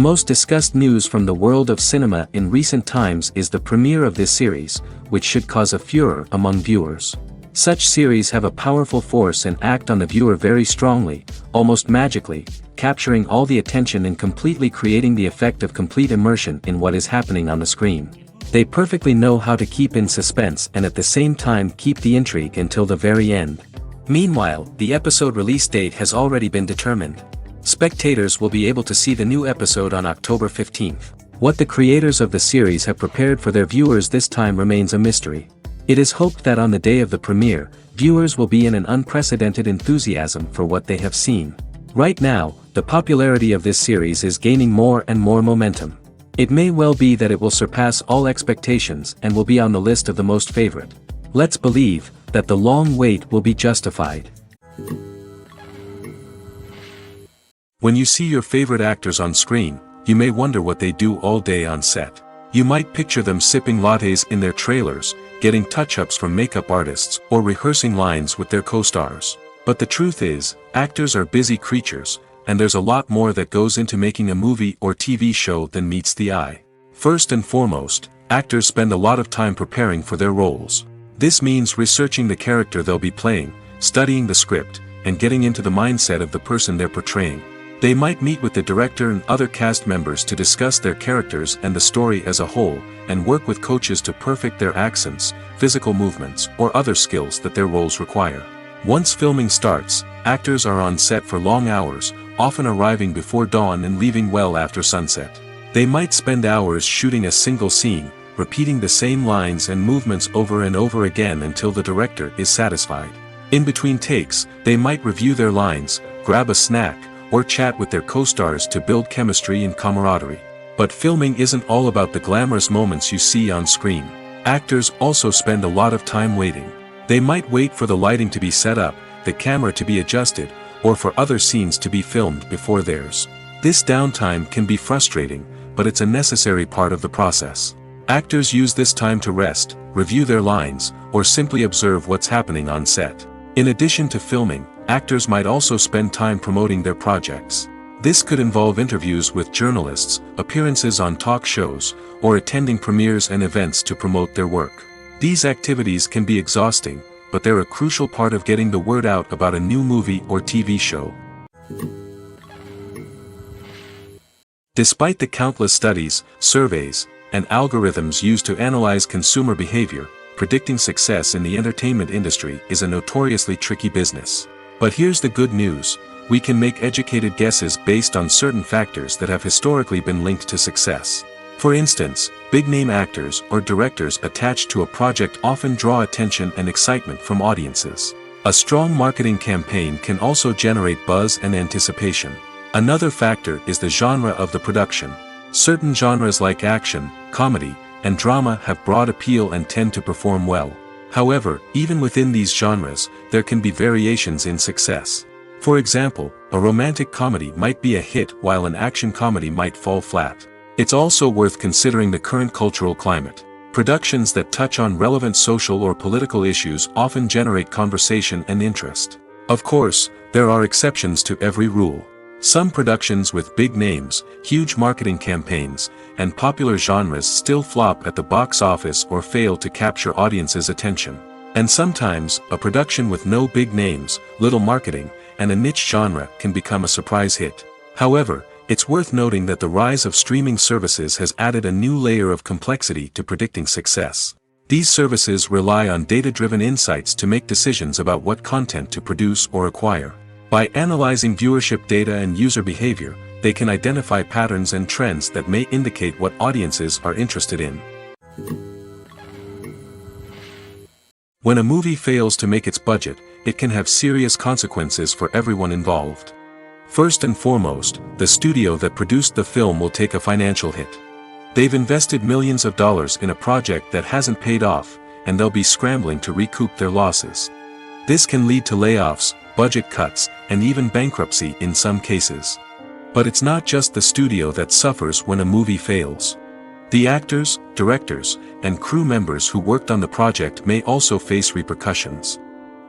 most discussed news from the world of cinema in recent times is the premiere of this series, which should cause a furor among viewers. Such series have a powerful force and act on the viewer very strongly, almost magically, capturing all the attention and completely creating the effect of complete immersion in what is happening on the screen. They perfectly know how to keep in suspense and at the same time keep the intrigue until the very end. Meanwhile, the episode release date has already been determined. Spectators will be able to see the new episode on October 15th. What the creators of the series have prepared for their viewers this time remains a mystery. It is hoped that on the day of the premiere, viewers will be in an unprecedented enthusiasm for what they have seen. Right now, the popularity of this series is gaining more and more momentum. It may well be that it will surpass all expectations and will be on the list of the most favorite. Let's believe that the long wait will be justified. When you see your favorite actors on screen, you may wonder what they do all day on set. You might picture them sipping lattes in their trailers, getting touch-ups from makeup artists, or rehearsing lines with their co-stars. But the truth is, actors are busy creatures, and there's a lot more that goes into making a movie or TV show than meets the eye. First and foremost, actors spend a lot of time preparing for their roles. This means researching the character they'll be playing, studying the script, and getting into the mindset of the person they're portraying. They might meet with the director and other cast members to discuss their characters and the story as a whole, and work with coaches to perfect their accents, physical movements, or other skills that their roles require. Once filming starts, actors are on set for long hours, often arriving before dawn and leaving well after sunset. They might spend hours shooting a single scene, repeating the same lines and movements over and over again until the director is satisfied. In between takes, they might review their lines, grab a snack, or chat with their co-stars to build chemistry and camaraderie. But filming isn't all about the glamorous moments you see on screen. Actors also spend a lot of time waiting. They might wait for the lighting to be set up, the camera to be adjusted, or for other scenes to be filmed before theirs. This downtime can be frustrating, but it's a necessary part of the process. Actors use this time to rest, review their lines, or simply observe what's happening on set. In addition to filming, actors might also spend time promoting their projects. This could involve interviews with journalists, appearances on talk shows, or attending premieres and events to promote their work. These activities can be exhausting, but they're a crucial part of getting the word out about a new movie or TV show. Despite the countless studies, surveys, and algorithms used to analyze consumer behavior, predicting success in the entertainment industry is a notoriously tricky business. But here's the good news: we can make educated guesses based on certain factors that have historically been linked to success. For instance, big-name actors or directors attached to a project often draw attention and excitement from audiences. A strong marketing campaign can also generate buzz and anticipation. Another factor is the genre of the production. Certain genres like action, comedy, and drama have broad appeal and tend to perform well. However, even within these genres, there can be variations in success. For example, a romantic comedy might be a hit while an action comedy might fall flat. It's also worth considering the current cultural climate. Productions that touch on relevant social or political issues often generate conversation and interest. Of course, there are exceptions to every rule. Some productions with big names, huge marketing campaigns, and popular genres still flop at the box office or fail to capture audiences' attention. And sometimes, a production with no big names, little marketing, and a niche genre can become a surprise hit. However, it's worth noting that the rise of streaming services has added a new layer of complexity to predicting success. These services rely on data-driven insights to make decisions about what content to produce or acquire. By analyzing viewership data and user behavior, they can identify patterns and trends that may indicate what audiences are interested in. When a movie fails to make its budget, it can have serious consequences for everyone involved. First and foremost, the studio that produced the film will take a financial hit. They've invested millions of dollars in a project that hasn't paid off, and they'll be scrambling to recoup their losses. This can lead to layoffs, budget cuts, and even bankruptcy in some cases. But it's not just the studio that suffers when a movie fails. The actors, directors, and crew members who worked on the project may also face repercussions.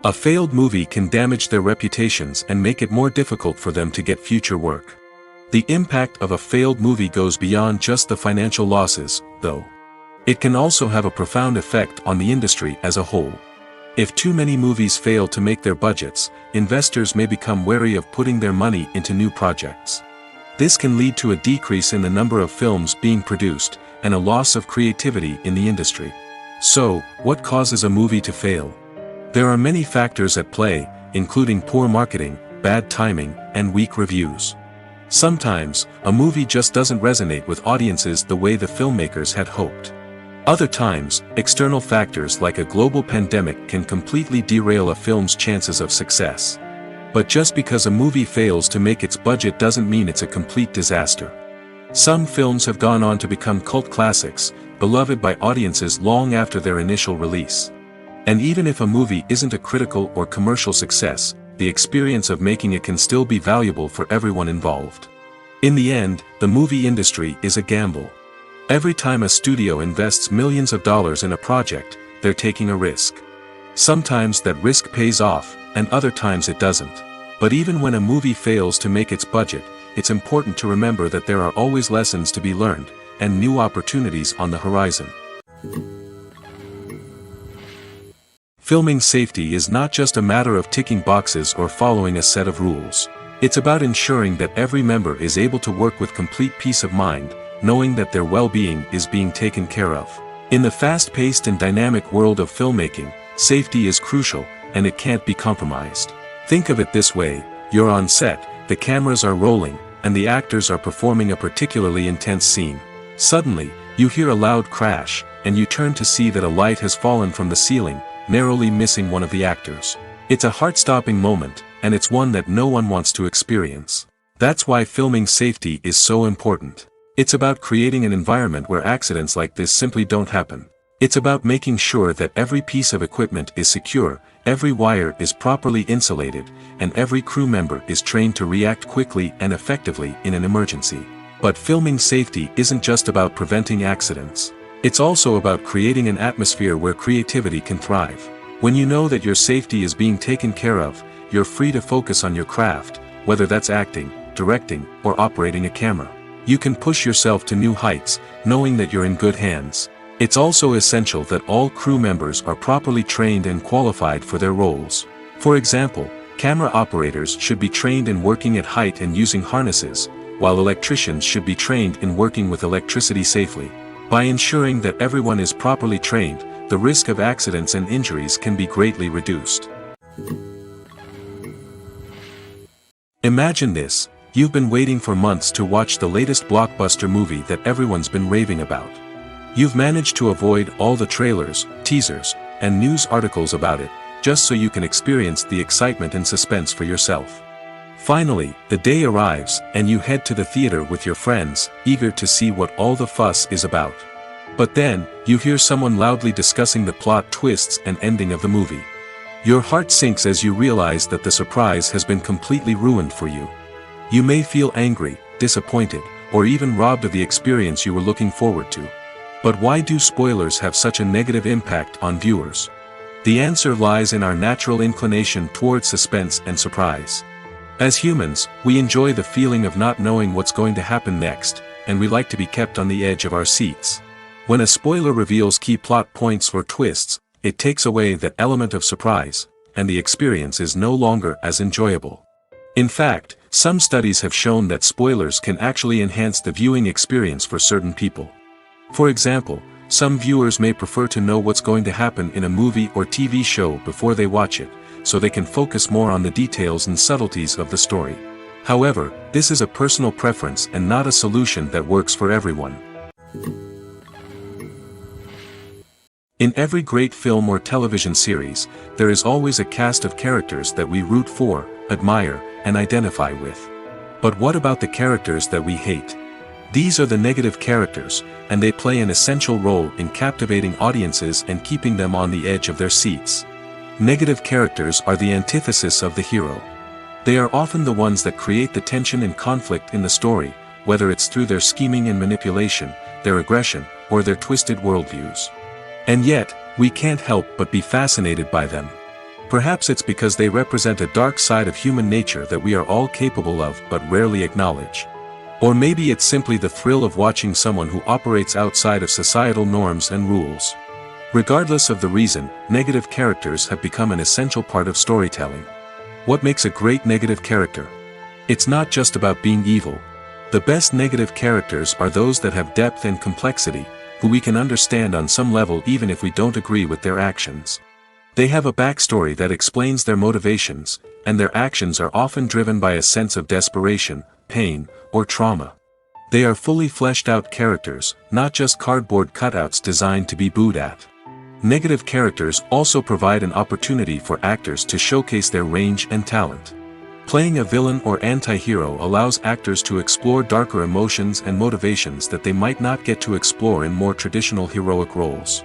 A failed movie can damage their reputations and make it more difficult for them to get future work. The impact of a failed movie goes beyond just the financial losses, though. It can also have a profound effect on the industry as a whole. If too many movies fail to make their budgets, investors may become wary of putting their money into new projects. This can lead to a decrease in the number of films being produced, and a loss of creativity in the industry. So, what causes a movie to fail? There are many factors at play, including poor marketing, bad timing, and weak reviews. Sometimes, a movie just doesn't resonate with audiences the way the filmmakers had hoped. Other times, external factors like a global pandemic can completely derail a film's chances of success. But just because a movie fails to make its budget doesn't mean it's a complete disaster. Some films have gone on to become cult classics, beloved by audiences long after their initial release. And even if a movie isn't a critical or commercial success, the experience of making it can still be valuable for everyone involved. In the end, the movie industry is a gamble. Every time a studio invests millions of dollars in a project, they're taking a risk. Sometimes that risk pays off, and other times it doesn't. But even when a movie fails to make its budget, it's important to remember that there are always lessons to be learned, and new opportunities on the horizon. Filming safety is not just a matter of ticking boxes or following a set of rules. It's about ensuring that every member is able to work with complete peace of mind, knowing that their well-being is being taken care of. In the fast-paced and dynamic world of filmmaking, safety is crucial, and it can't be compromised. Think of it this way: you're on set, the cameras are rolling, and the actors are performing a particularly intense scene. Suddenly, you hear a loud crash, and you turn to see that a light has fallen from the ceiling, narrowly missing one of the actors. It's a heart-stopping moment, and it's one that no one wants to experience. That's why filming safety is so important. It's about creating an environment where accidents like this simply don't happen. It's about making sure that every piece of equipment is secure, every wire is properly insulated, and every crew member is trained to react quickly and effectively in an emergency. But filming safety isn't just about preventing accidents. It's also about creating an atmosphere where creativity can thrive. When you know that your safety is being taken care of, you're free to focus on your craft, whether that's acting, directing, or operating a camera. You can push yourself to new heights, knowing that you're in good hands. It's also essential that all crew members are properly trained and qualified for their roles. For example, camera operators should be trained in working at height and using harnesses, while electricians should be trained in working with electricity safely. By ensuring that everyone is properly trained, the risk of accidents and injuries can be greatly reduced. Imagine this: you've been waiting for months to watch the latest blockbuster movie that everyone's been raving about. You've managed to avoid all the trailers, teasers, and news articles about it, just so you can experience the excitement and suspense for yourself. Finally, the day arrives, and you head to the theater with your friends, eager to see what all the fuss is about. But then, you hear someone loudly discussing the plot twists and ending of the movie. Your heart sinks as you realize that the surprise has been completely ruined for you. You may feel angry, disappointed, or even robbed of the experience you were looking forward to. But why do spoilers have such a negative impact on viewers? The answer lies in our natural inclination toward suspense and surprise. As humans, we enjoy the feeling of not knowing what's going to happen next, and we like to be kept on the edge of our seats. When a spoiler reveals key plot points or twists, it takes away that element of surprise, and the experience is no longer as enjoyable. In fact, some studies have shown that spoilers can actually enhance the viewing experience for certain people. For example, some viewers may prefer to know what's going to happen in a movie or TV show before they watch it, so they can focus more on the details and subtleties of the story. However, this is a personal preference and not a solution that works for everyone. In every great film or television series, there is always a cast of characters that we root for, admire, and identify with. But what about the characters that we hate? These are the negative characters, and they play an essential role in captivating audiences and keeping them on the edge of their seats. Negative characters are the antithesis of the hero. They are often the ones that create the tension and conflict in the story, whether it's through their scheming and manipulation, their aggression, or their twisted worldviews. And yet, we can't help but be fascinated by them. Perhaps it's because they represent a dark side of human nature that we are all capable of but rarely acknowledge. Or maybe it's simply the thrill of watching someone who operates outside of societal norms and rules. Regardless of the reason, negative characters have become an essential part of storytelling. What makes a great negative character? It's not just about being evil. The best negative characters are those that have depth and complexity, who we can understand on some level even if we don't agree with their actions. They have a backstory that explains their motivations, and their actions are often driven by a sense of desperation, pain, or trauma. They are fully fleshed out characters, not just cardboard cutouts designed to be booed at. Negative characters also provide an opportunity for actors to showcase their range and talent. Playing a villain or anti-hero allows actors to explore darker emotions and motivations that they might not get to explore in more traditional heroic roles.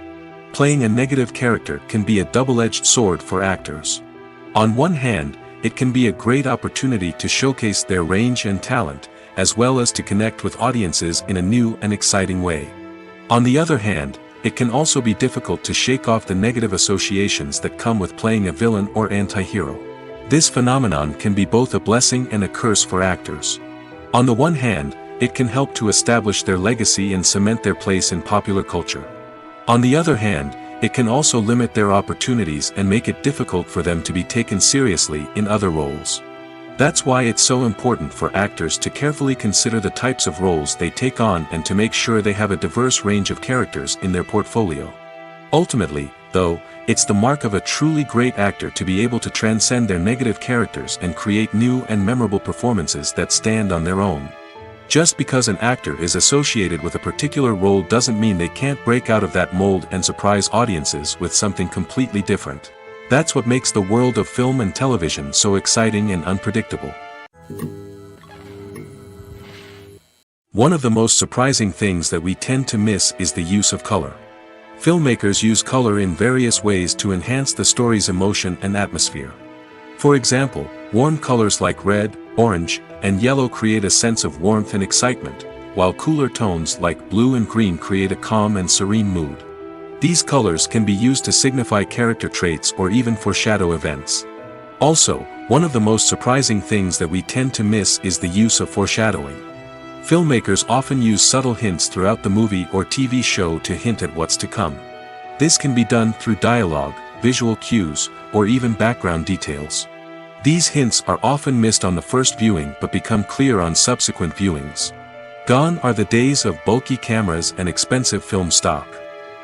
Playing a negative character can be a double-edged sword for actors. On one hand, it can be a great opportunity to showcase their range and talent, as well as to connect with audiences in a new and exciting way. On the other hand, it can also be difficult to shake off the negative associations that come with playing a villain or anti-hero. This phenomenon can be both a blessing and a curse for actors. On the one hand, it can help to establish their legacy and cement their place in popular culture. On the other hand, it can also limit their opportunities and make it difficult for them to be taken seriously in other roles. That's why it's so important for actors to carefully consider the types of roles they take on and to make sure they have a diverse range of characters in their portfolio. Ultimately, though, it's the mark of a truly great actor to be able to transcend their negative characters and create new and memorable performances that stand on their own. Just because an actor is associated with a particular role doesn't mean they can't break out of that mold and surprise audiences with something completely different. That's what makes the world of film and television so exciting and unpredictable. One of the most surprising things that we tend to miss is the use of color. Filmmakers use color in various ways to enhance the story's emotion and atmosphere. For example, warm colors like red, orange, and yellow create a sense of warmth and excitement, while cooler tones like blue and green create a calm and serene mood. These colors can be used to signify character traits or even foreshadow events. Also, one of the most surprising things that we tend to miss is the use of foreshadowing. Filmmakers often use subtle hints throughout the movie or TV show to hint at what's to come. This can be done through dialogue, visual cues, or even background details. These hints are often missed on the first viewing but become clear on subsequent viewings. Gone are the days of bulky cameras and expensive film stock.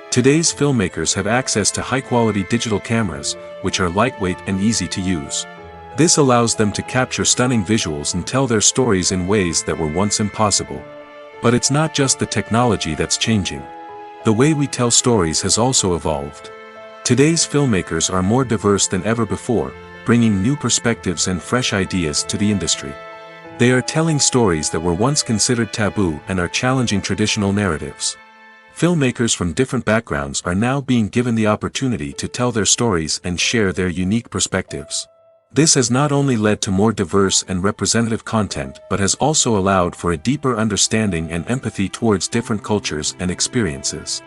Today's filmmakers have access to high-quality digital cameras, which are lightweight and easy to use. This allows them to capture stunning visuals and tell their stories in ways that were once impossible. But it's not just the technology that's changing. The way we tell stories has also evolved. Today's filmmakers are more diverse than ever before, bringing new perspectives and fresh ideas to the industry. They are telling stories that were once considered taboo and are challenging traditional narratives. Filmmakers from different backgrounds are now being given the opportunity to tell their stories and share their unique perspectives. This has not only led to more diverse and representative content but has also allowed for a deeper understanding and empathy towards different cultures and experiences.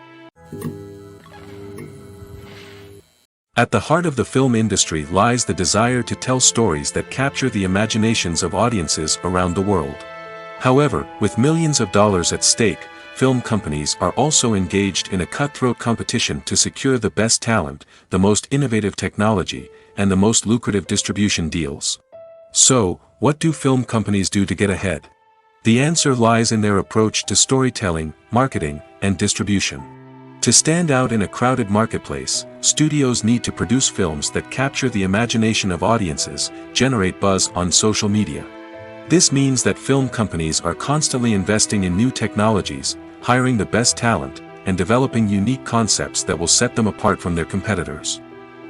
At the heart of the film industry lies the desire to tell stories that capture the imaginations of audiences around the world. However, with millions of dollars at stake, film companies are also engaged in a cutthroat competition to secure the best talent, the most innovative technology, and the most lucrative distribution deals. So, what do film companies do to get ahead? The answer lies in their approach to storytelling, marketing, and distribution. To stand out in a crowded marketplace, studios need to produce films that capture the imagination of audiences, generate buzz on social media. This means that film companies are constantly investing in new technologies, hiring the best talent, and developing unique concepts that will set them apart from their competitors.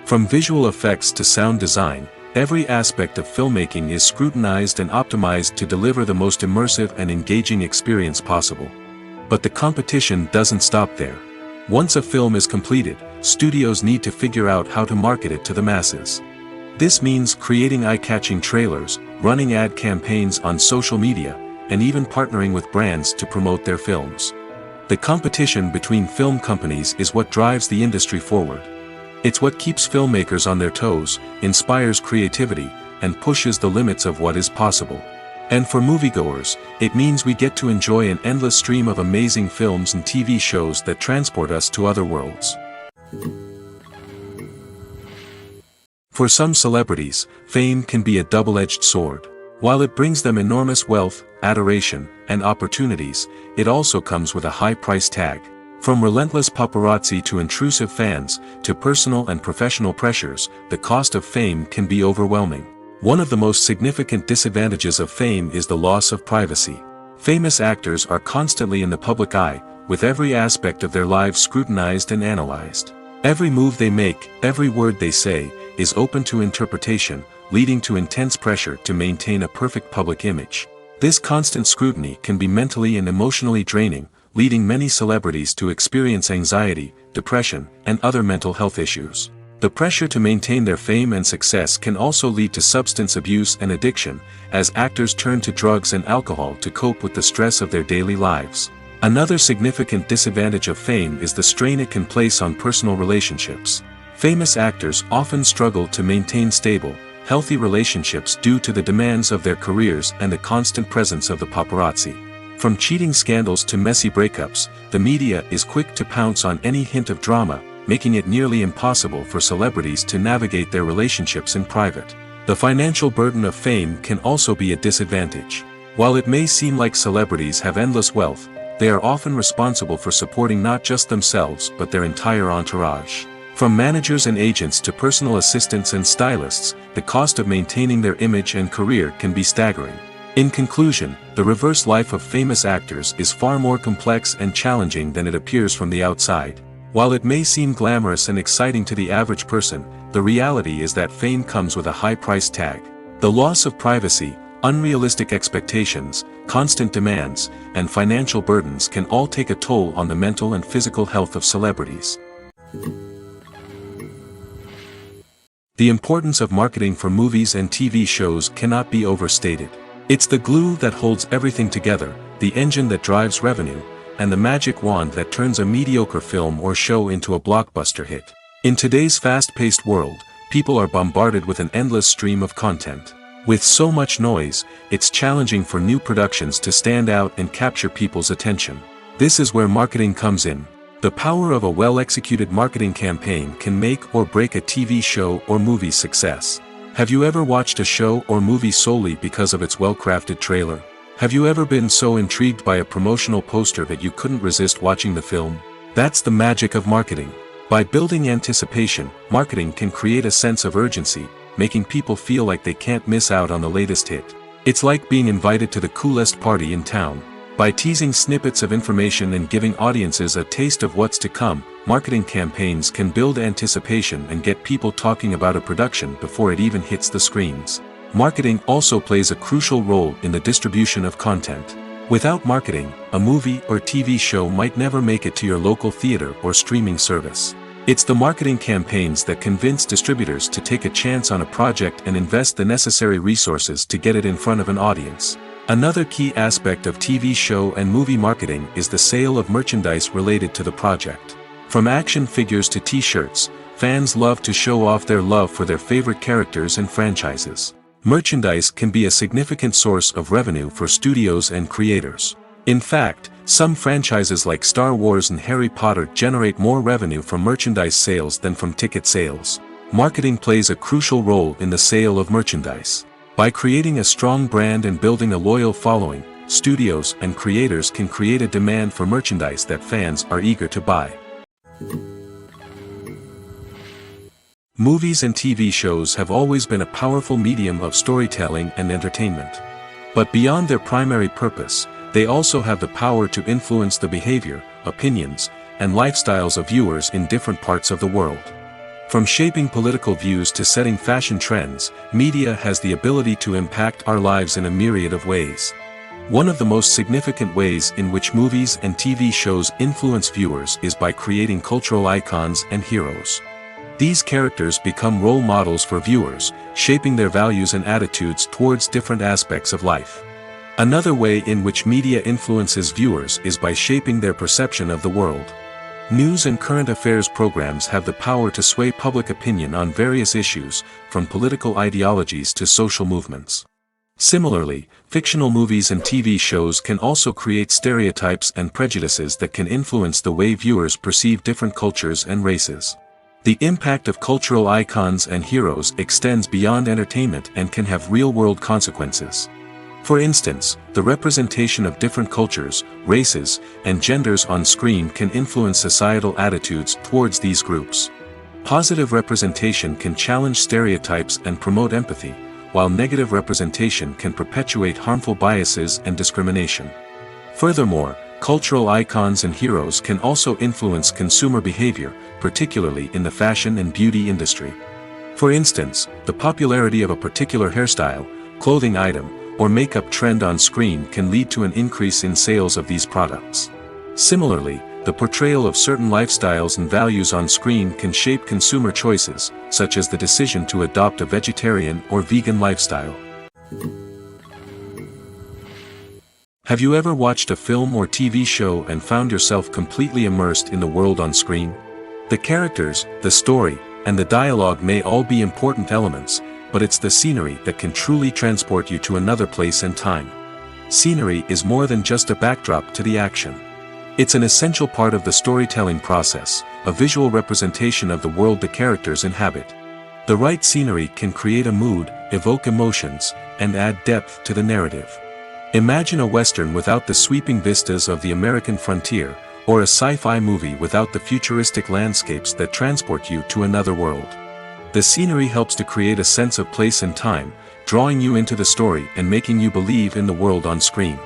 From visual effects to sound design, every aspect of filmmaking is scrutinized and optimized to deliver the most immersive and engaging experience possible. But the competition doesn't stop there. Once a film is completed, studios need to figure out how to market it to the masses. This means creating eye-catching trailers, running ad campaigns on social media, and even partnering with brands to promote their films. The competition between film companies is what drives the industry forward. It's what keeps filmmakers on their toes, inspires creativity, and pushes the limits of what is possible. And for moviegoers, it means we get to enjoy an endless stream of amazing films and TV shows that transport us to other worlds. For some celebrities, fame can be a double-edged sword. While it brings them enormous wealth, adoration, and opportunities, it also comes with a high price tag. From relentless paparazzi to intrusive fans, to personal and professional pressures, the cost of fame can be overwhelming. One of the most significant disadvantages of fame is the loss of privacy. Famous actors are constantly in the public eye, with every aspect of their lives scrutinized and analyzed. Every move they make, every word they say, is open to interpretation, leading to intense pressure to maintain a perfect public image. This constant scrutiny can be mentally and emotionally draining, leading many celebrities to experience anxiety, depression, and other mental health issues. The pressure to maintain their fame and success can also lead to substance abuse and addiction, as actors turn to drugs and alcohol to cope with the stress of their daily lives. Another significant disadvantage of fame is the strain it can place on personal relationships. Famous actors often struggle to maintain stable, healthy relationships due to the demands of their careers and the constant presence of the paparazzi. From cheating scandals to messy breakups, the media is quick to pounce on any hint of drama, making it nearly impossible for celebrities to navigate their relationships in private. The financial burden of fame can also be a disadvantage. While it may seem like celebrities have endless wealth, they are often responsible for supporting not just themselves but their entire entourage. From managers and agents to personal assistants and stylists, the cost of maintaining their image and career can be staggering. In conclusion, the reverse life of famous actors is far more complex and challenging than it appears from the outside. While it may seem glamorous and exciting to the average person, the reality is that fame comes with a high price tag. The loss of privacy, unrealistic expectations, constant demands, and financial burdens can all take a toll on the mental and physical health of celebrities. The importance of marketing for movies and TV shows cannot be overstated. It's the glue that holds everything together, the engine that drives revenue, and the magic wand that turns a mediocre film or show into a blockbuster hit. In today's fast-paced world, people are bombarded with an endless stream of content. With so much noise, it's challenging for new productions to stand out and capture people's attention. This is where marketing comes in. The power of a well-executed marketing campaign can make or break a TV show or movie's success. Have you ever watched a show or movie solely because of its well-crafted trailer? Have you ever been so intrigued by a promotional poster that you couldn't resist watching the film? That's the magic of marketing. By building anticipation, marketing can create a sense of urgency, making people feel like they can't miss out on the latest hit. It's like being invited to the coolest party in town. By teasing snippets of information and giving audiences a taste of what's to come, marketing campaigns can build anticipation and get people talking about a production before it even hits the screens. Marketing also plays a crucial role in the distribution of content. Without marketing, a movie or TV show might never make it to your local theater or streaming service. It's the marketing campaigns that convince distributors to take a chance on a project and invest the necessary resources to get it in front of an audience. Another key aspect of TV show and movie marketing is the sale of merchandise related to the project. From action figures to t-shirts, fans love to show off their love for their favorite characters and franchises. Merchandise can be a significant source of revenue for studios and creators. In fact, some franchises like Star Wars and Harry Potter generate more revenue from merchandise sales than from ticket sales. Marketing plays a crucial role in the sale of merchandise. By creating a strong brand and building a loyal following, studios and creators can create a demand for merchandise that fans are eager to buy. Movies and TV shows have always been a powerful medium of storytelling and entertainment. But beyond their primary purpose, they also have the power to influence the behavior, opinions, and lifestyles of viewers in different parts of the world. From shaping political views to setting fashion trends, media has the ability to impact our lives in a myriad of ways. One of the most significant ways in which movies and TV shows influence viewers is by creating cultural icons and heroes. These characters become role models for viewers, shaping their values and attitudes towards different aspects of life. Another way in which media influences viewers is by shaping their perception of the world. News and current affairs programs have the power to sway public opinion on various issues, from political ideologies to social movements. Similarly, fictional movies and TV shows can also create stereotypes and prejudices that can influence the way viewers perceive different cultures and races. The impact of cultural icons and heroes extends beyond entertainment and can have real-world consequences. For instance, the representation of different cultures, races, and genders on screen can influence societal attitudes towards these groups. Positive representation can challenge stereotypes and promote empathy, while negative representation can perpetuate harmful biases and discrimination. Furthermore, cultural icons and heroes can also influence consumer behavior, particularly in the fashion and beauty industry. For instance, the popularity of a particular hairstyle, clothing item, or makeup trend on screen can lead to an increase in sales of these products. Similarly, the portrayal of certain lifestyles and values on screen can shape consumer choices, such as the decision to adopt a vegetarian or vegan lifestyle. Have you ever watched a film or TV show and found yourself completely immersed in the world on screen? The characters, the story, and the dialogue may all be important elements, but it's the scenery that can truly transport you to another place and time. Scenery is more than just a backdrop to the action. It's an essential part of the storytelling process, a visual representation of the world the characters inhabit. The right scenery can create a mood, evoke emotions, and add depth to the narrative. Imagine a Western without the sweeping vistas of the American frontier, or a sci-fi movie without the futuristic landscapes that transport you to another world. The scenery helps to create a sense of place and time, drawing you into the story and making you believe in the world on screen.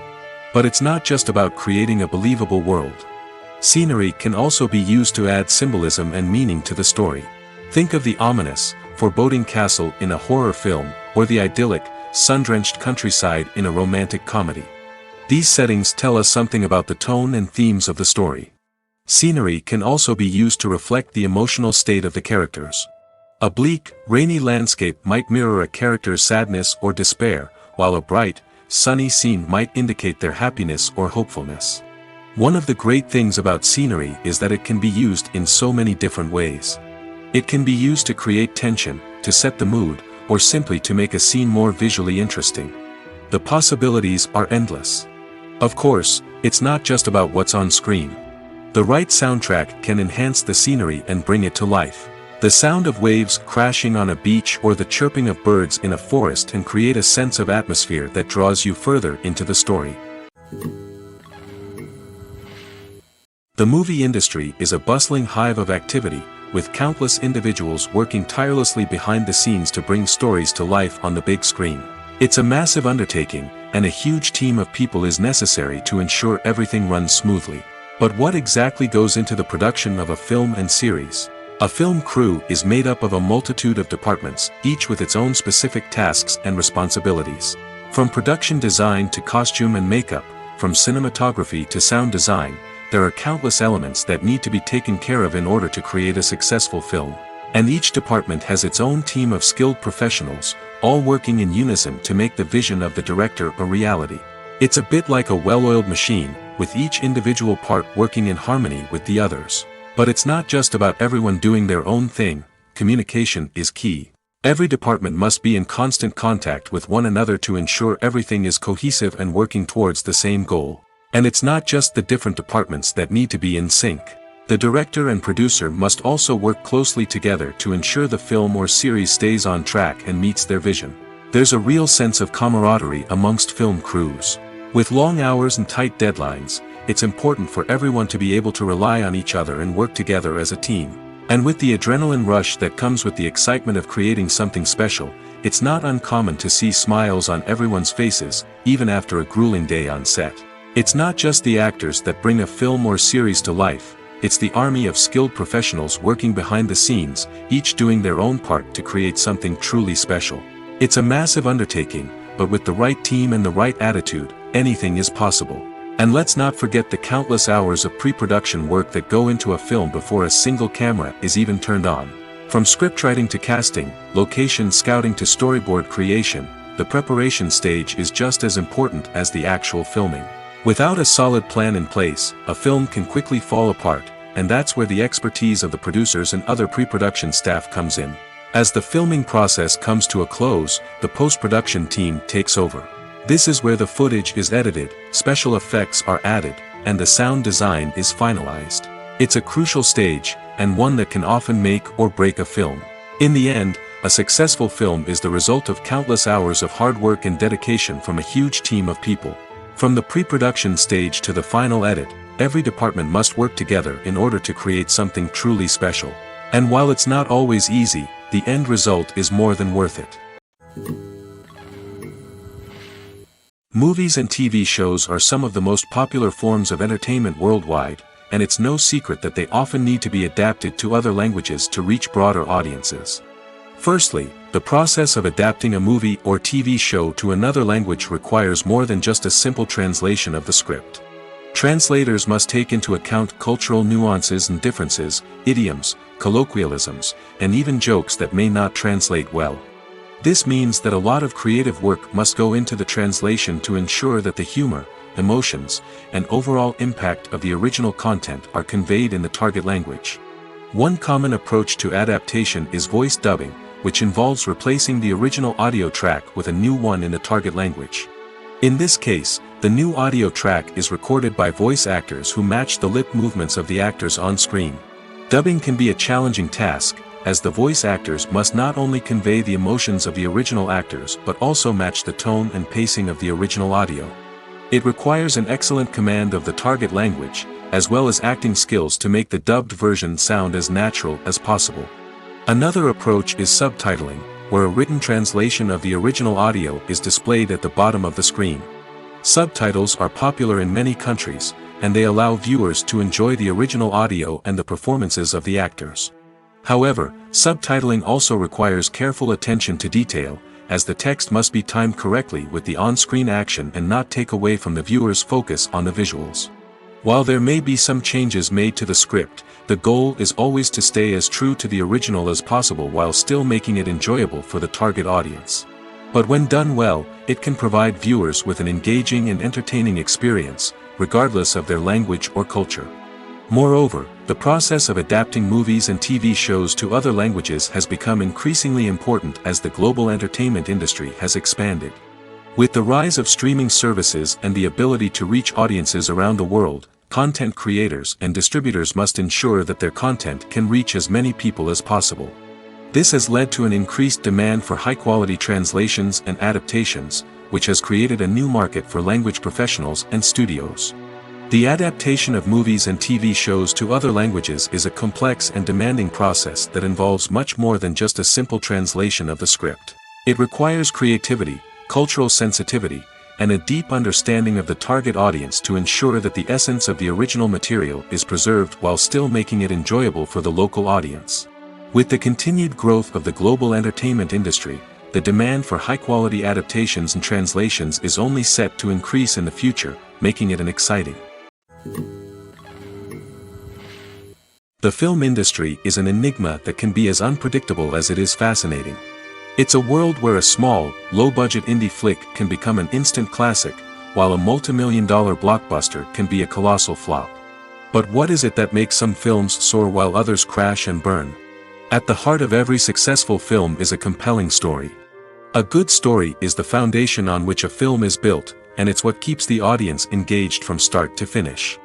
But it's not just about creating a believable world. Scenery can also be used to add symbolism and meaning to the story. Think of the ominous, foreboding castle in a horror film, or the idyllic, sun-drenched countryside in a romantic comedy. These settings tell us something about the tone and themes of the story. Scenery can also be used to reflect the emotional state of the characters. A bleak, rainy landscape might mirror a character's sadness or despair, while a bright, sunny scene might indicate their happiness or hopefulness. One of the great things about scenery is that it can be used in so many different ways. It can be used to create tension, to set the mood, or simply to make a scene more visually interesting. The possibilities are endless. Of course, it's not just about what's on screen. The right soundtrack can enhance the scenery and bring it to life. The sound of waves crashing on a beach or the chirping of birds in a forest can create a sense of atmosphere that draws you further into the story. The movie industry is a bustling hive of activity, with countless individuals working tirelessly behind the scenes to bring stories to life on the big screen. It's a massive undertaking, and a huge team of people is necessary to ensure everything runs smoothly. But what exactly goes into the production of a film and series? A film crew is made up of a multitude of departments, each with its own specific tasks and responsibilities. From production design to costume and makeup, from cinematography to sound design, there are countless elements that need to be taken care of in order to create a successful film. And each department has its own team of skilled professionals, all working in unison to make the vision of the director a reality. It's a bit like a well-oiled machine, with each individual part working in harmony with the others. But it's not just about everyone doing their own thing. Communication is key. Every department must be in constant contact with one another to ensure everything is cohesive and working towards the same goal. And it's not just the different departments that need to be in sync. The director and producer must also work closely together to ensure the film or series stays on track and meets their vision. There's a real sense of camaraderie amongst film crews. With long hours and tight deadlines, it's important for everyone to be able to rely on each other and work together as a team. And with the adrenaline rush that comes with the excitement of creating something special, it's not uncommon to see smiles on everyone's faces, even after a grueling day on set. It's not just the actors that bring a film or series to life, it's the army of skilled professionals working behind the scenes, each doing their own part to create something truly special. It's a massive undertaking, but with the right team and the right attitude, anything is possible. And let's not forget the countless hours of pre-production work that go into a film before a single camera is even turned on. From scriptwriting to casting, location scouting to storyboard creation, the preparation stage is just as important as the actual filming. Without a solid plan in place, a film can quickly fall apart, and that's where the expertise of the producers and other pre-production staff comes in. As the filming process comes to a close, the post-production team takes over. This is where the footage is edited, special effects are added, and the sound design is finalized. It's a crucial stage, and one that can often make or break a film. In the end, a successful film is the result of countless hours of hard work and dedication from a huge team of people. From the pre-production stage to the final edit, every department must work together in order to create something truly special. And while it's not always easy, the end result is more than worth it. Movies and TV shows are some of the most popular forms of entertainment worldwide, and it's no secret that they often need to be adapted to other languages to reach broader audiences. Firstly, the process of adapting a movie or TV show to another language requires more than just a simple translation of the script. Translators must take into account cultural nuances and differences, idioms, colloquialisms, and even jokes that may not translate well. This means that a lot of creative work must go into the translation to ensure that the humor, emotions, and overall impact of the original content are conveyed in the target language. One common approach to adaptation is voice dubbing, which involves replacing the original audio track with a new one in the target language. In this case, the new audio track is recorded by voice actors who match the lip movements of the actors on screen. Dubbing can be a challenging task, as the voice actors must not only convey the emotions of the original actors but also match the tone and pacing of the original audio. It requires an excellent command of the target language, as well as acting skills to make the dubbed version sound as natural as possible. Another approach is subtitling, where a written translation of the original audio is displayed at the bottom of the screen. Subtitles are popular in many countries, and they allow viewers to enjoy the original audio and the performances of the actors. However, subtitling also requires careful attention to detail, as the text must be timed correctly with the on-screen action and not take away from the viewer's focus on the visuals. While there may be some changes made to the script, the goal is always to stay as true to the original as possible while still making it enjoyable for the target audience. But when done well, it can provide viewers with an engaging and entertaining experience, regardless of their language or culture. Moreover, the process of adapting movies and TV shows to other languages has become increasingly important as the global entertainment industry has expanded. With the rise of streaming services and the ability to reach audiences around the world, content creators and distributors must ensure that their content can reach as many people as possible. This has led to an increased demand for high-quality translations and adaptations, which has created a new market for language professionals and studios. The adaptation of movies and TV shows to other languages is a complex and demanding process that involves much more than just a simple translation of the script. It requires creativity, cultural sensitivity, and a deep understanding of the target audience to ensure that the essence of the original material is preserved while still making it enjoyable for the local audience. With the continued growth of the global entertainment industry, the demand for high-quality adaptations and translations is only set to increase in the future, making it an exciting. The film industry is an enigma that can be as unpredictable as it is fascinating. It's a world where a small, low-budget indie flick can become an instant classic, while a multi-million-dollar blockbuster can be a colossal flop. But what is it that makes some films soar while others crash and burn? At the heart of every successful film is a compelling story. A good story is the foundation on which a film is built, and it's what keeps the audience engaged from start to finish.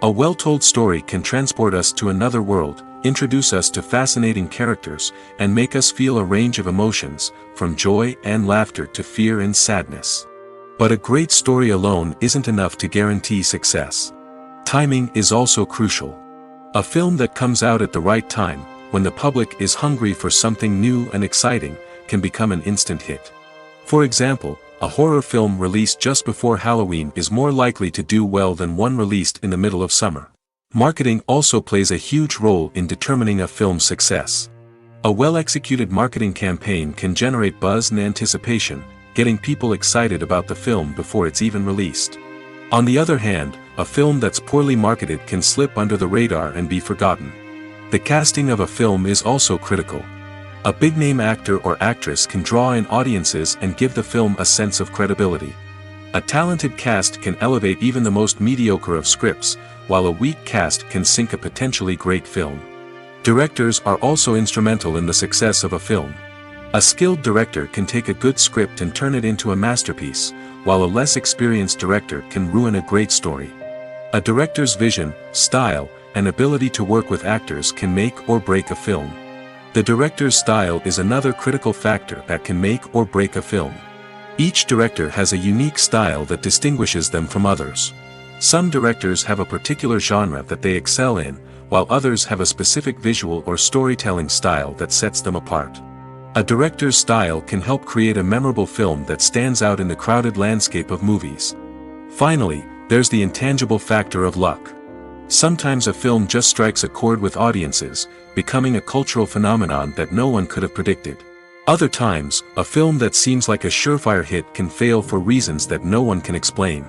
A well-told story can transport us to another world, introduce us to fascinating characters, and make us feel a range of emotions, from joy and laughter to fear and sadness. But a great story alone isn't enough to guarantee success. Timing is also crucial. A film that comes out at the right time, when the public is hungry for something new and exciting, can become an instant hit. For example, a horror film released just before Halloween is more likely to do well than one released in the middle of summer. Marketing also plays a huge role in determining a film's success. A well-executed marketing campaign can generate buzz and anticipation, getting people excited about the film before it's even released. On the other hand, a film that's poorly marketed can slip under the radar and be forgotten. The casting of a film is also critical. A big-name actor or actress can draw in audiences and give the film a sense of credibility. A talented cast can elevate even the most mediocre of scripts, while a weak cast can sink a potentially great film. Directors are also instrumental in the success of a film. A skilled director can take a good script and turn it into a masterpiece, while a less experienced director can ruin a great story. A director's vision, style, and ability to work with actors can make or break a film. The director's style is another critical factor that can make or break a film. Each director has a unique style that distinguishes them from others. Some directors have a particular genre that they excel in, while others have a specific visual or storytelling style that sets them apart. A director's style can help create a memorable film that stands out in the crowded landscape of movies. Finally, there's the intangible factor of luck. Sometimes a film just strikes a chord with audiences, becoming a cultural phenomenon that no one could have predicted. Other times, a film that seems like a surefire hit can fail for reasons that no one can explain.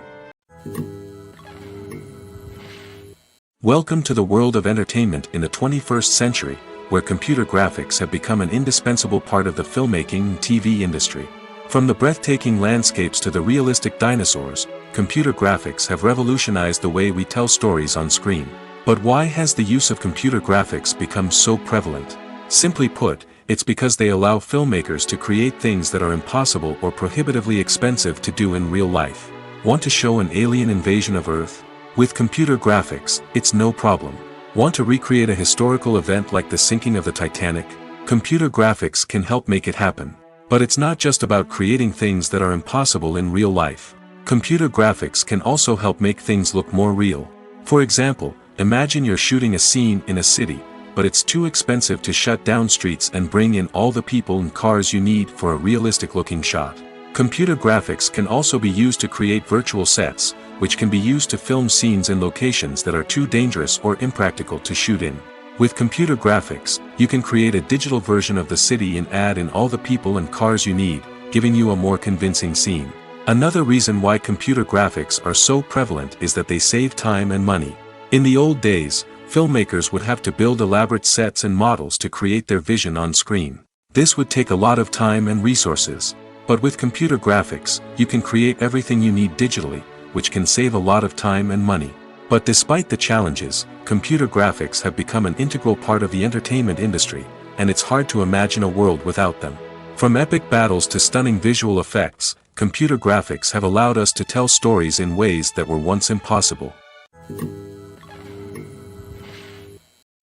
Welcome to the world of entertainment in the 21st century, where computer graphics have become an indispensable part of the filmmaking and TV industry. From the breathtaking landscapes to the realistic dinosaurs, computer graphics have revolutionized the way we tell stories on screen. But why has the use of computer graphics become so prevalent? Simply put, it's because they allow filmmakers to create things that are impossible or prohibitively expensive to do in real life. Want to show an alien invasion of Earth? With computer graphics, it's no problem. Want to recreate a historical event like the sinking of the Titanic? Computer graphics can help make it happen. But it's not just about creating things that are impossible in real life. Computer graphics can also help make things look more real. For example, imagine you're shooting a scene in a city, but it's too expensive to shut down streets and bring in all the people and cars you need for a realistic-looking shot. Computer graphics can also be used to create virtual sets, which can be used to film scenes in locations that are too dangerous or impractical to shoot in. With computer graphics, you can create a digital version of the city and add in all the people and cars you need, giving you a more convincing scene. Another reason why computer graphics are so prevalent is that they save time and money. In the old days, filmmakers would have to build elaborate sets and models to create their vision on screen. This would take a lot of time and resources. But with computer graphics, you can create everything you need digitally, which can save a lot of time and money. But despite the challenges, computer graphics have become an integral part of the entertainment industry, and it's hard to imagine a world without them. From epic battles to stunning visual effects, computer graphics have allowed us to tell stories in ways that were once impossible.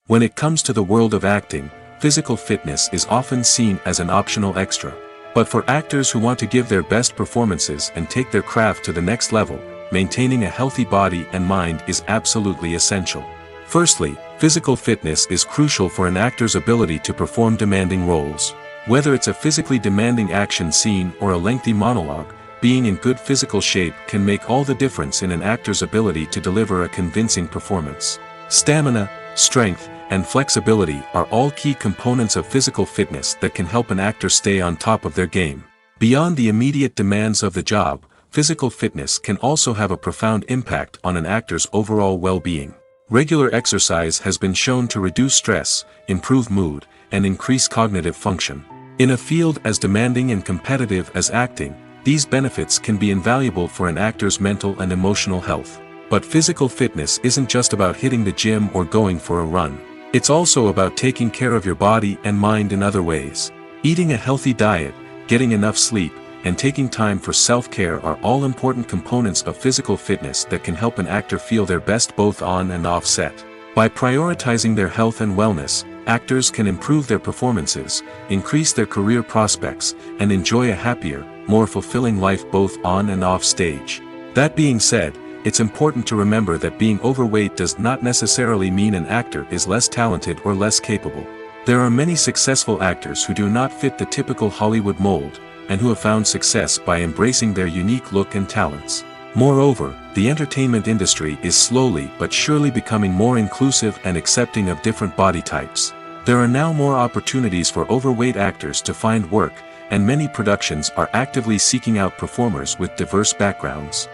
When it comes to the world of acting, physical fitness is often seen as an optional extra. But for actors who want to give their best performances and take their craft to the next level, maintaining a healthy body and mind is absolutely essential. Firstly, physical fitness is crucial for an actor's ability to perform demanding roles. Whether it's a physically demanding action scene or a lengthy monologue, being in good physical shape can make all the difference in an actor's ability to deliver a convincing performance. Stamina, strength, and flexibility are all key components of physical fitness that can help an actor stay on top of their game. Beyond the immediate demands of the job, physical fitness can also have a profound impact on an actor's overall well-being. Regular exercise has been shown to reduce stress, improve mood, and increase cognitive function. In a field as demanding and competitive as acting, these benefits can be invaluable for an actor's mental and emotional health. But physical fitness isn't just about hitting the gym or going for a run. It's also about taking care of your body and mind in other ways. Eating a healthy diet, getting enough sleep, and taking time for self-care are all important components of physical fitness that can help an actor feel their best both on and off set. By prioritizing their health and wellness, actors can improve their performances, increase their career prospects, and enjoy a happier, more fulfilling life both on and off stage. That being said, it's important to remember that being overweight does not necessarily mean an actor is less talented or less capable. There are many successful actors who do not fit the typical Hollywood mold, and who have found success by embracing their unique look and talents. Moreover, the entertainment industry is slowly but surely becoming more inclusive and accepting of different body types. There are now more opportunities for overweight actors to find work, and many productions are actively seeking out performers with diverse backgrounds.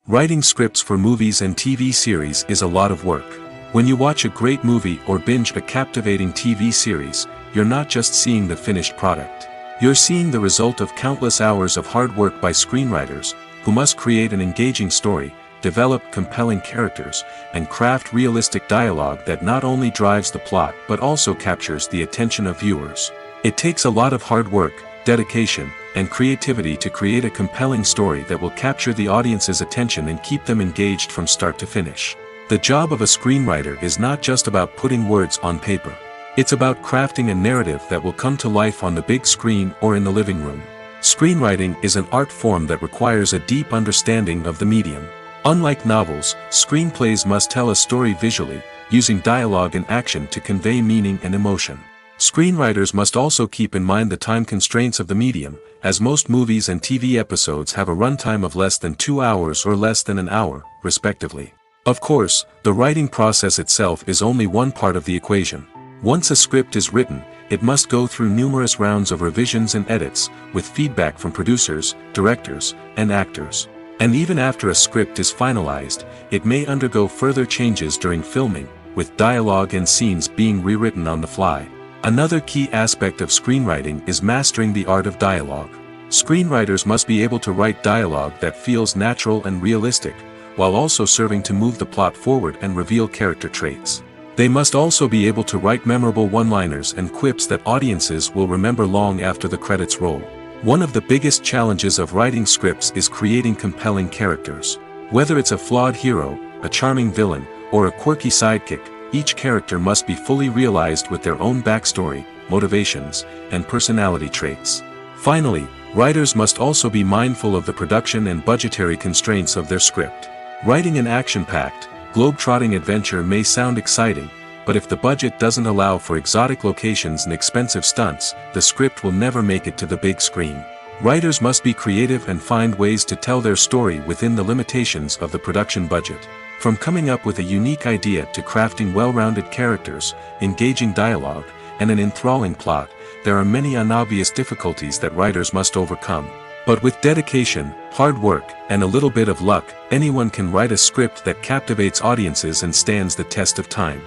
Writing scripts for movies and TV series is a lot of work. When you watch a great movie or binge a captivating TV series, you're not just seeing the finished product. You're seeing the result of countless hours of hard work by screenwriters, who must create an engaging story, develop compelling characters, and craft realistic dialogue that not only drives the plot but also captures the attention of viewers. It takes a lot of hard work, dedication, and creativity to create a compelling story that will capture the audience's attention and keep them engaged from start to finish. The job of a screenwriter is not just about putting words on paper. It's about crafting a narrative that will come to life on the big screen or in the living room. Screenwriting is an art form that requires a deep understanding of the medium. Unlike novels, screenplays must tell a story visually, using dialogue and action to convey meaning and emotion. Screenwriters must also keep in mind the time constraints of the medium, as most movies and TV episodes have a runtime of less than 2 hours or less than an hour, respectively. Of course, the writing process itself is only one part of the equation. Once a script is written, it must go through numerous rounds of revisions and edits, with feedback from producers, directors, and actors. And even after a script is finalized, it may undergo further changes during filming, with dialogue and scenes being rewritten on the fly. Another key aspect of screenwriting is mastering the art of dialogue. Screenwriters must be able to write dialogue that feels natural and realistic, while also serving to move the plot forward and reveal character traits. They must also be able to write memorable one-liners and quips that audiences will remember long after the credits roll. One of the biggest challenges of writing scripts is creating compelling characters. Whether it's a flawed hero, a charming villain, or a quirky sidekick, each character must be fully realized with their own backstory, motivations, and personality traits. Finally, writers must also be mindful of the production and budgetary constraints of their script. Writing an action-packed, globe-trotting adventure may sound exciting, but if the budget doesn't allow for exotic locations and expensive stunts, the script will never make it to the big screen. Writers must be creative and find ways to tell their story within the limitations of the production budget. From coming up with a unique idea to crafting well-rounded characters, engaging dialogue, and an enthralling plot, there are many unobvious difficulties that writers must overcome. But with dedication, hard work, and a little bit of luck, anyone can write a script that captivates audiences and stands the test of time.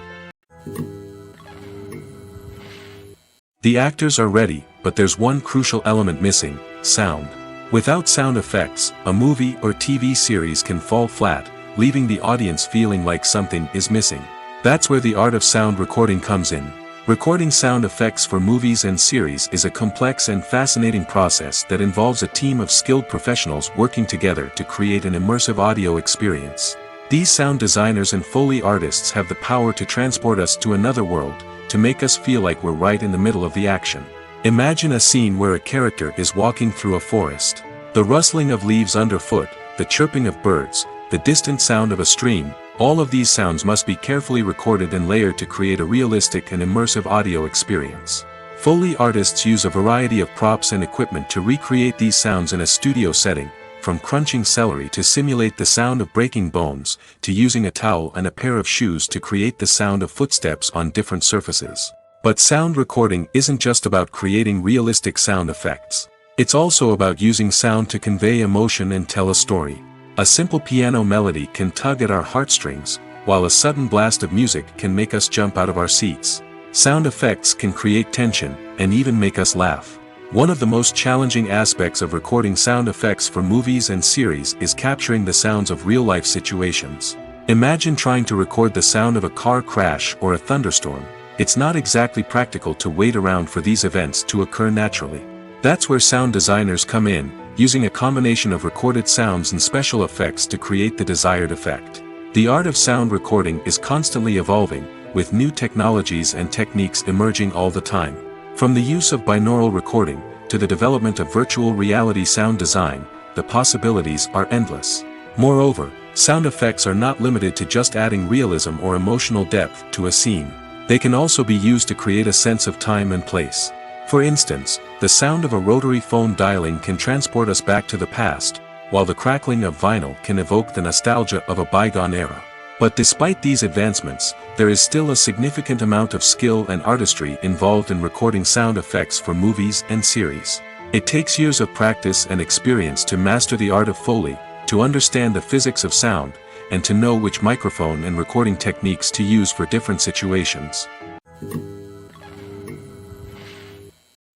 The actors are ready, but there's one crucial element missing: sound. Without sound effects, a movie or TV series can fall flat, leaving the audience feeling like something is missing. That's where the art of sound recording comes in. Recording sound effects for movies and series is a complex and fascinating process that involves a team of skilled professionals working together to create an immersive audio experience. These sound designers and Foley artists have the power to transport us to another world, to make us feel like we're right in the middle of the action. Imagine a scene where a character is walking through a forest. The rustling of leaves underfoot, the chirping of birds, the distant sound of a stream, all of these sounds must be carefully recorded and layered to create a realistic and immersive audio experience. Foley artists use a variety of props and equipment to recreate these sounds in a studio setting, from crunching celery to simulate the sound of breaking bones, to using a towel and a pair of shoes to create the sound of footsteps on different surfaces. But sound recording isn't just about creating realistic sound effects. It's also about using sound to convey emotion and tell a story. A simple piano melody can tug at our heartstrings, while a sudden blast of music can make us jump out of our seats. Sound effects can create tension, and even make us laugh. One of the most challenging aspects of recording sound effects for movies and series is capturing the sounds of real-life situations. Imagine trying to record the sound of a car crash or a thunderstorm. It's not exactly practical to wait around for these events to occur naturally. That's where sound designers come in, using a combination of recorded sounds and special effects to create the desired effect. The art of sound recording is constantly evolving, with new technologies and techniques emerging all the time. From the use of binaural recording, to the development of virtual reality sound design, the possibilities are endless. Moreover, sound effects are not limited to just adding realism or emotional depth to a scene. They can also be used to create a sense of time and place. For instance, the sound of a rotary phone dialing can transport us back to the past, while the crackling of vinyl can evoke the nostalgia of a bygone era. But despite these advancements, there is still a significant amount of skill and artistry involved in recording sound effects for movies and series. It takes years of practice and experience to master the art of Foley, to understand the physics of sound, and to know which microphone and recording techniques to use for different situations.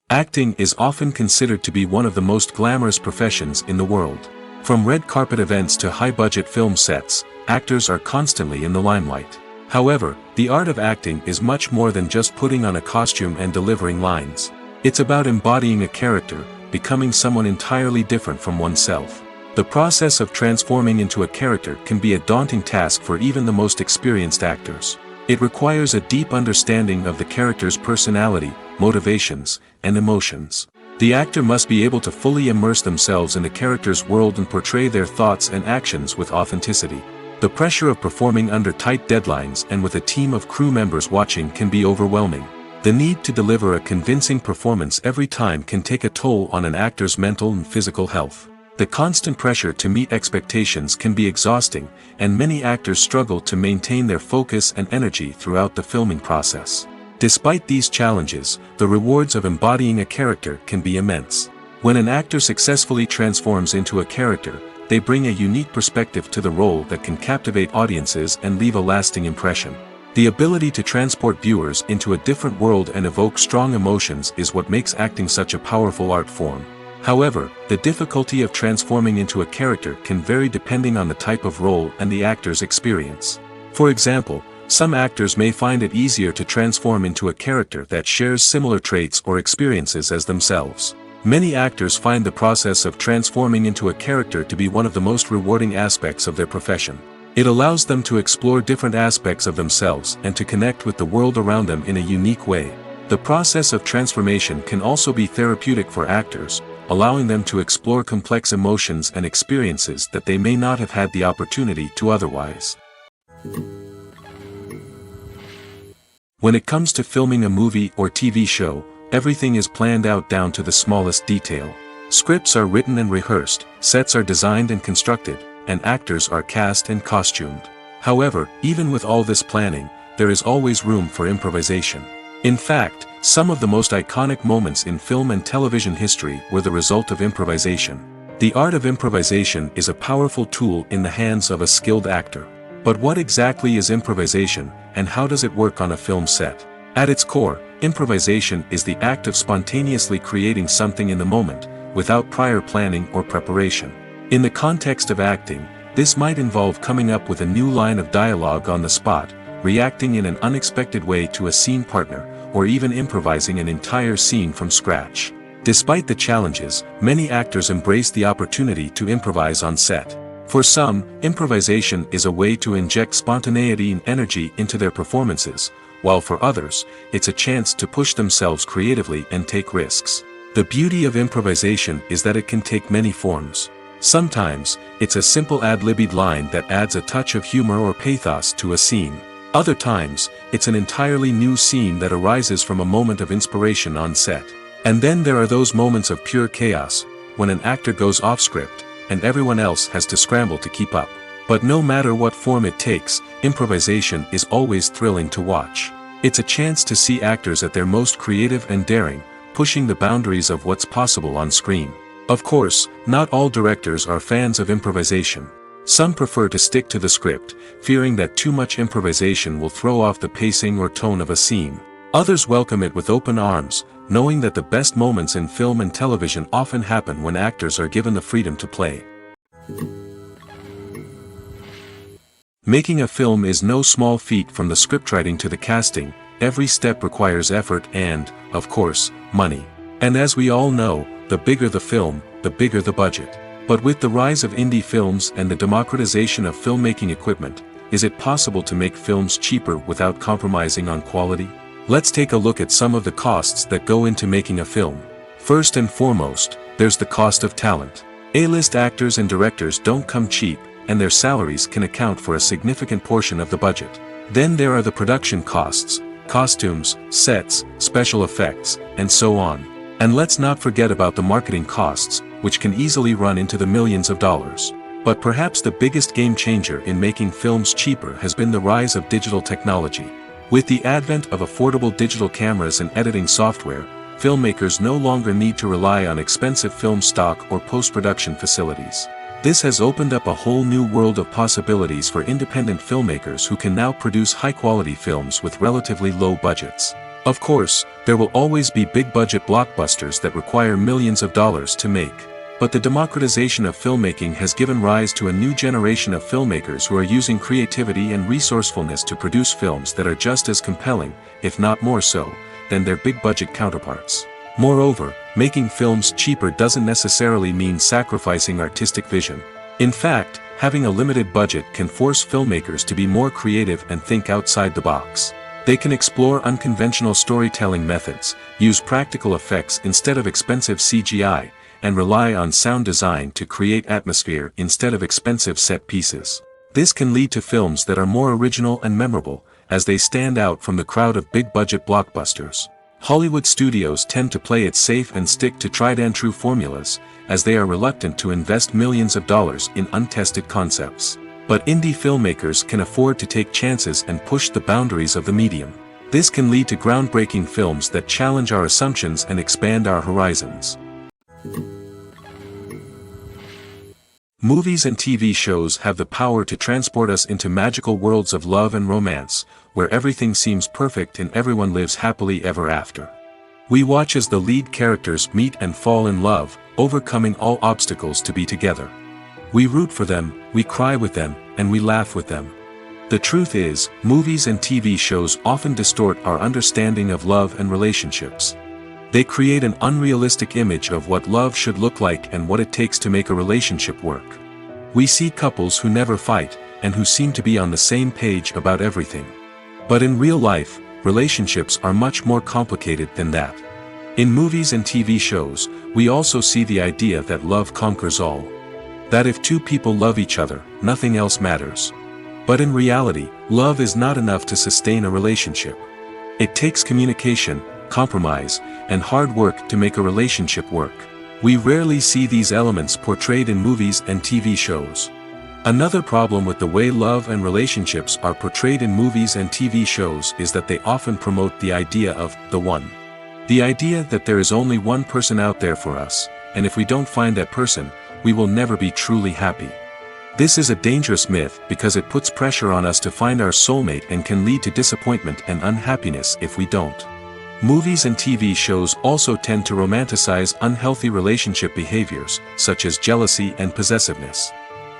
Acting is often considered to be one of the most glamorous professions in the world. From red carpet events to high-budget film sets, actors are constantly in the limelight. However, the art of acting is much more than just putting on a costume and delivering lines. It's about embodying a character, becoming someone entirely different from oneself. The process of transforming into a character can be a daunting task for even the most experienced actors. It requires a deep understanding of the character's personality, motivations, and emotions. The actor must be able to fully immerse themselves in the character's world and portray their thoughts and actions with authenticity. The pressure of performing under tight deadlines and with a team of crew members watching can be overwhelming. The need to deliver a convincing performance every time can take a toll on an actor's mental and physical health. The constant pressure to meet expectations can be exhausting, and many actors struggle to maintain their focus and energy throughout the filming process. Despite these challenges, the rewards of embodying a character can be immense. When an actor successfully transforms into a character, they bring a unique perspective to the role that can captivate audiences and leave a lasting impression. The ability to transport viewers into a different world and evoke strong emotions is what makes acting such a powerful art form. However, the difficulty of transforming into a character can vary depending on the type of role and the actor's experience. For example, some actors may find it easier to transform into a character that shares similar traits or experiences as themselves. Many actors find the process of transforming into a character to be one of the most rewarding aspects of their profession. It allows them to explore different aspects of themselves and to connect with the world around them in a unique way. The process of transformation can also be therapeutic for actors, allowing them to explore complex emotions and experiences that they may not have had the opportunity to otherwise. When it comes to filming a movie or TV show, everything is planned out down to the smallest detail. Scripts are written and rehearsed, sets are designed and constructed, and actors are cast and costumed. However, even with all this planning, there is always room for improvisation. In fact, some of the most iconic moments in film and television history were the result of improvisation. The art of improvisation is a powerful tool in the hands of a skilled actor. But what exactly is improvisation, and how does it work on a film set? At its core, improvisation is the act of spontaneously creating something in the moment, without prior planning or preparation. In the context of acting, this might involve coming up with a new line of dialogue on the spot, reacting in an unexpected way to a scene partner, or even improvising an entire scene from scratch. Despite the challenges, many actors embrace the opportunity to improvise on set. For some, improvisation is a way to inject spontaneity and energy into their performances, while for others, it's a chance to push themselves creatively and take risks. The beauty of improvisation is that it can take many forms. Sometimes, it's a simple ad-libbed line that adds a touch of humor or pathos to a scene. Other times, it's an entirely new scene that arises from a moment of inspiration on set. And then there are those moments of pure chaos, when an actor goes off script, and everyone else has to scramble to keep up. But no matter what form it takes, improvisation is always thrilling to watch. It's a chance to see actors at their most creative and daring, pushing the boundaries of what's possible on screen. Of course, not all directors are fans of improvisation. Some prefer to stick to the script, fearing that too much improvisation will throw off the pacing or tone of a scene. Others welcome it with open arms, knowing that the best moments in film and television often happen when actors are given the freedom to play. Making a film is no small feat. From the scriptwriting to the casting, every step requires effort and, of course, money. And as we all know, the bigger the film, the bigger the budget. But with the rise of indie films and the democratization of filmmaking equipment, is it possible to make films cheaper without compromising on quality? Let's take a look at some of the costs that go into making a film. First and foremost, there's the cost of talent. A-list actors and directors don't come cheap, and their salaries can account for a significant portion of the budget. Then there are the production costs, costumes, sets, special effects, and so on. And let's not forget about the marketing costs, which can easily run into the millions of dollars. But perhaps the biggest game changer in making films cheaper has been the rise of digital technology. With the advent of affordable digital cameras and editing software, filmmakers no longer need to rely on expensive film stock or post-production facilities. This has opened up a whole new world of possibilities for independent filmmakers who can now produce high-quality films with relatively low budgets. Of course, there will always be big-budget blockbusters that require millions of dollars to make. But the democratization of filmmaking has given rise to a new generation of filmmakers who are using creativity and resourcefulness to produce films that are just as compelling, if not more so, than their big-budget counterparts. Moreover, making films cheaper doesn't necessarily mean sacrificing artistic vision. In fact, having a limited budget can force filmmakers to be more creative and think outside the box. They can explore unconventional storytelling methods, use practical effects instead of expensive CGI, and rely on sound design to create atmosphere instead of expensive set pieces. This can lead to films that are more original and memorable, as they stand out from the crowd of big-budget blockbusters. Hollywood studios tend to play it safe and stick to tried-and-true formulas, as they are reluctant to invest millions of dollars in untested concepts. But indie filmmakers can afford to take chances and push the boundaries of the medium. This can lead to groundbreaking films that challenge our assumptions and expand our horizons. Movies and TV shows have the power to transport us into magical worlds of love and romance, where everything seems perfect and everyone lives happily ever after. We watch as the lead characters meet and fall in love, overcoming all obstacles to be together. We root for them, we cry with them, and we laugh with them. The truth is, movies and TV shows often distort our understanding of love and relationships. They create an unrealistic image of what love should look like and what it takes to make a relationship work. We see couples who never fight, and who seem to be on the same page about everything. But in real life, relationships are much more complicated than that. In movies and TV shows, we also see the idea that love conquers all. That if two people love each other, nothing else matters. But in reality, love is not enough to sustain a relationship. It takes communication, compromise, and hard work to make a relationship work. We rarely see these elements portrayed in movies and TV shows. Another problem with the way love and relationships are portrayed in movies and TV shows is that they often promote the idea of the one. The idea that there is only one person out there for us, and if we don't find that person, we will never be truly happy. This is a dangerous myth because it puts pressure on us to find our soulmate and can lead to disappointment and unhappiness if we don't. Movies and TV shows also tend to romanticize unhealthy relationship behaviors, such as jealousy and possessiveness.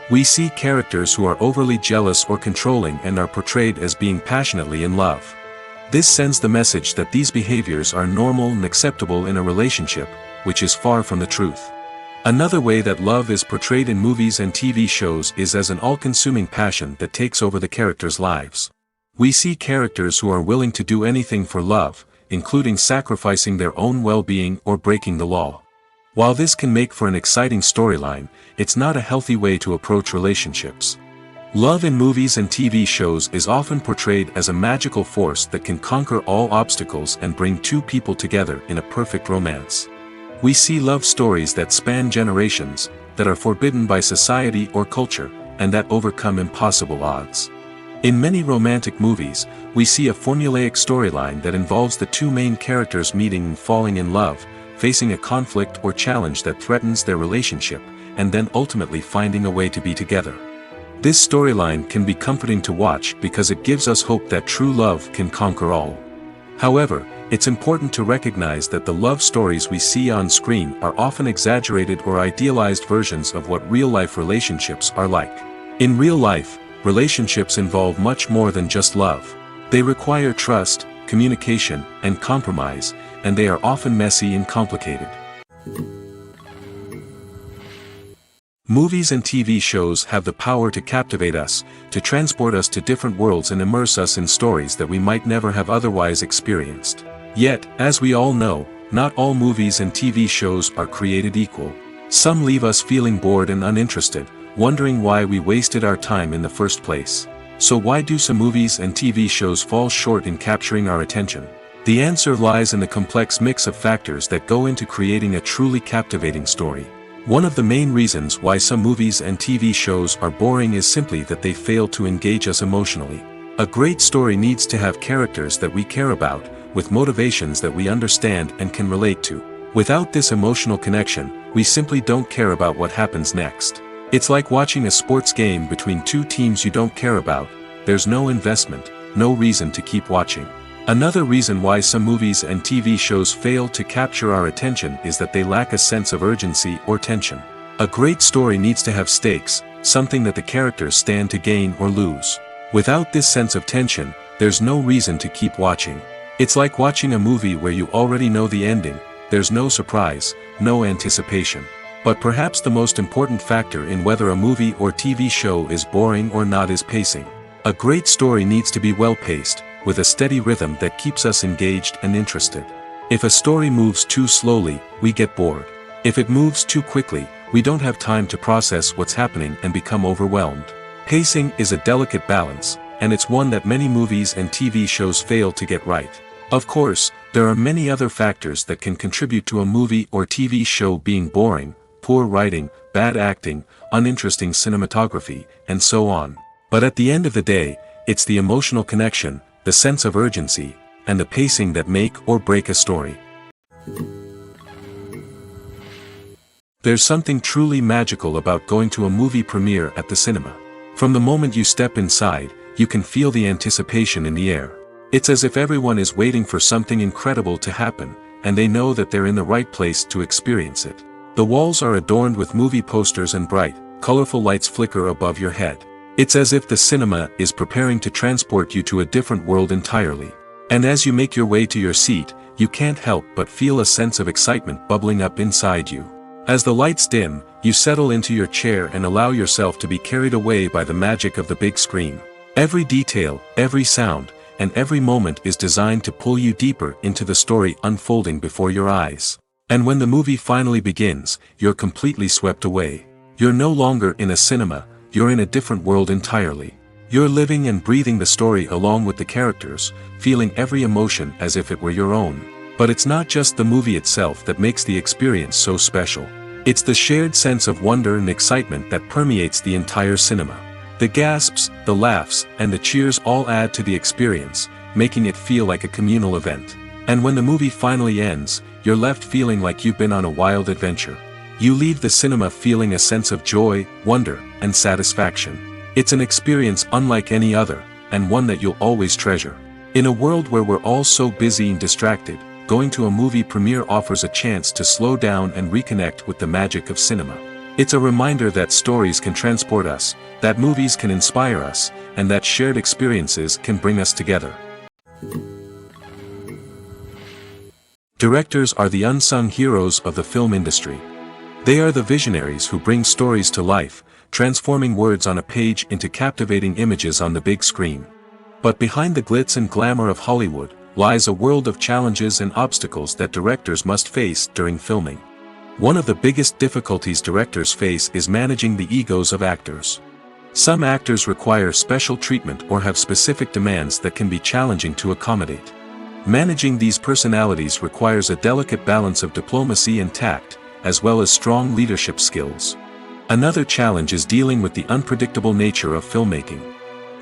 We see characters who are overly jealous or controlling and are portrayed as being passionately in love. This sends the message that these behaviors are normal and acceptable in a relationship, which is far from the truth. Another way that love is portrayed in movies and TV shows is as an all-consuming passion that takes over the characters' lives. We see characters who are willing to do anything for love, including sacrificing their own well-being or breaking the law. While this can make for an exciting storyline, it's not a healthy way to approach relationships. Love in movies and TV shows is often portrayed as a magical force that can conquer all obstacles and bring two people together in a perfect romance. We see love stories that span generations, that are forbidden by society or culture, and that overcome impossible odds. In many romantic movies, we see a formulaic storyline that involves the two main characters meeting and falling in love, facing a conflict or challenge that threatens their relationship, and then ultimately finding a way to be together. This storyline can be comforting to watch because it gives us hope that true love can conquer all. However, it's important to recognize that the love stories we see on screen are often exaggerated or idealized versions of what real-life relationships are like. In real life, relationships involve much more than just love. They require trust, communication, and compromise, and they are often messy and complicated. Movies and TV shows have the power to captivate us, to transport us to different worlds and immerse us in stories that we might never have otherwise experienced. Yet, as we all know, not all movies and TV shows are created equal. Some leave us feeling bored and uninterested, wondering why we wasted our time in the first place. So why do some movies and TV shows fall short in capturing our attention? The answer lies in the complex mix of factors that go into creating a truly captivating story. One of the main reasons why some movies and TV shows are boring is simply that they fail to engage us emotionally. A great story needs to have characters that we care about, with motivations that we understand and can relate to. Without this emotional connection, we simply don't care about what happens next. It's like watching a sports game between two teams you don't care about. There's no investment, no reason to keep watching. Another reason why some movies and TV shows fail to capture our attention is that they lack a sense of urgency or tension. A great story needs to have stakes, something that the characters stand to gain or lose. Without this sense of tension, there's no reason to keep watching. It's like watching a movie where you already know the ending, there's no surprise, no anticipation. But perhaps the most important factor in whether a movie or TV show is boring or not is pacing. A great story needs to be well-paced, with a steady rhythm that keeps us engaged and interested. If a story moves too slowly, we get bored. If it moves too quickly, we don't have time to process what's happening and become overwhelmed. Pacing is a delicate balance, and it's one that many movies and TV shows fail to get right. Of course, there are many other factors that can contribute to a movie or TV show being boring: poor writing, bad acting, uninteresting cinematography, and so on. But at the end of the day, it's the emotional connection, the sense of urgency, and the pacing that make or break a story. There's something truly magical about going to a movie premiere at the cinema. From the moment you step inside, you can feel the anticipation in the air. It's as if everyone is waiting for something incredible to happen, and they know that they're in the right place to experience it. The walls are adorned with movie posters and bright, colorful lights flicker above your head. It's as if the cinema is preparing to transport you to a different world entirely. And as you make your way to your seat, you can't help but feel a sense of excitement bubbling up inside you. As the lights dim, you settle into your chair and allow yourself to be carried away by the magic of the big screen. Every detail, every sound, and every moment is designed to pull you deeper into the story unfolding before your eyes. And when the movie finally begins, you're completely swept away. You're no longer in a cinema, you're in a different world entirely. You're living and breathing the story along with the characters, feeling every emotion as if it were your own. But it's not just the movie itself that makes the experience so special. It's the shared sense of wonder and excitement that permeates the entire cinema. The gasps, the laughs, and the cheers all add to the experience, making it feel like a communal event. And when the movie finally ends, you're left feeling like you've been on a wild adventure. You leave the cinema feeling a sense of joy, wonder, and satisfaction. It's an experience unlike any other, and one that you'll always treasure. In a world where we're all so busy and distracted, going to a movie premiere offers a chance to slow down and reconnect with the magic of cinema. It's a reminder that stories can transport us, that movies can inspire us, and that shared experiences can bring us together. Directors are the unsung heroes of the film industry. They are the visionaries who bring stories to life, transforming words on a page into captivating images on the big screen. But behind the glitz and glamour of Hollywood lies a world of challenges and obstacles that directors must face during filming. One of the biggest difficulties directors face is managing the egos of actors. Some actors require special treatment or have specific demands that can be challenging to accommodate. Managing these personalities requires a delicate balance of diplomacy and tact, as well as strong leadership skills. Another challenge is dealing with the unpredictable nature of filmmaking.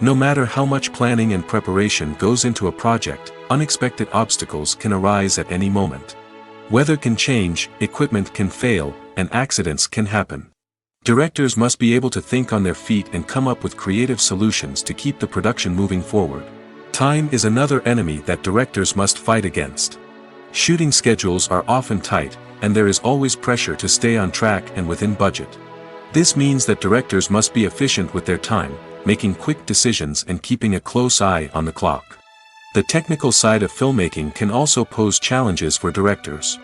No matter how much planning and preparation goes into a project, unexpected obstacles can arise at any moment. Weather can change, equipment can fail, and accidents can happen. Directors must be able to think on their feet and come up with creative solutions to keep the production moving forward. Time is another enemy that directors must fight against. Shooting schedules are often tight, and there is always pressure to stay on track and within budget. This means that directors must be efficient with their time, making quick decisions and keeping a close eye on the clock. The technical side of filmmaking can also pose challenges for directors.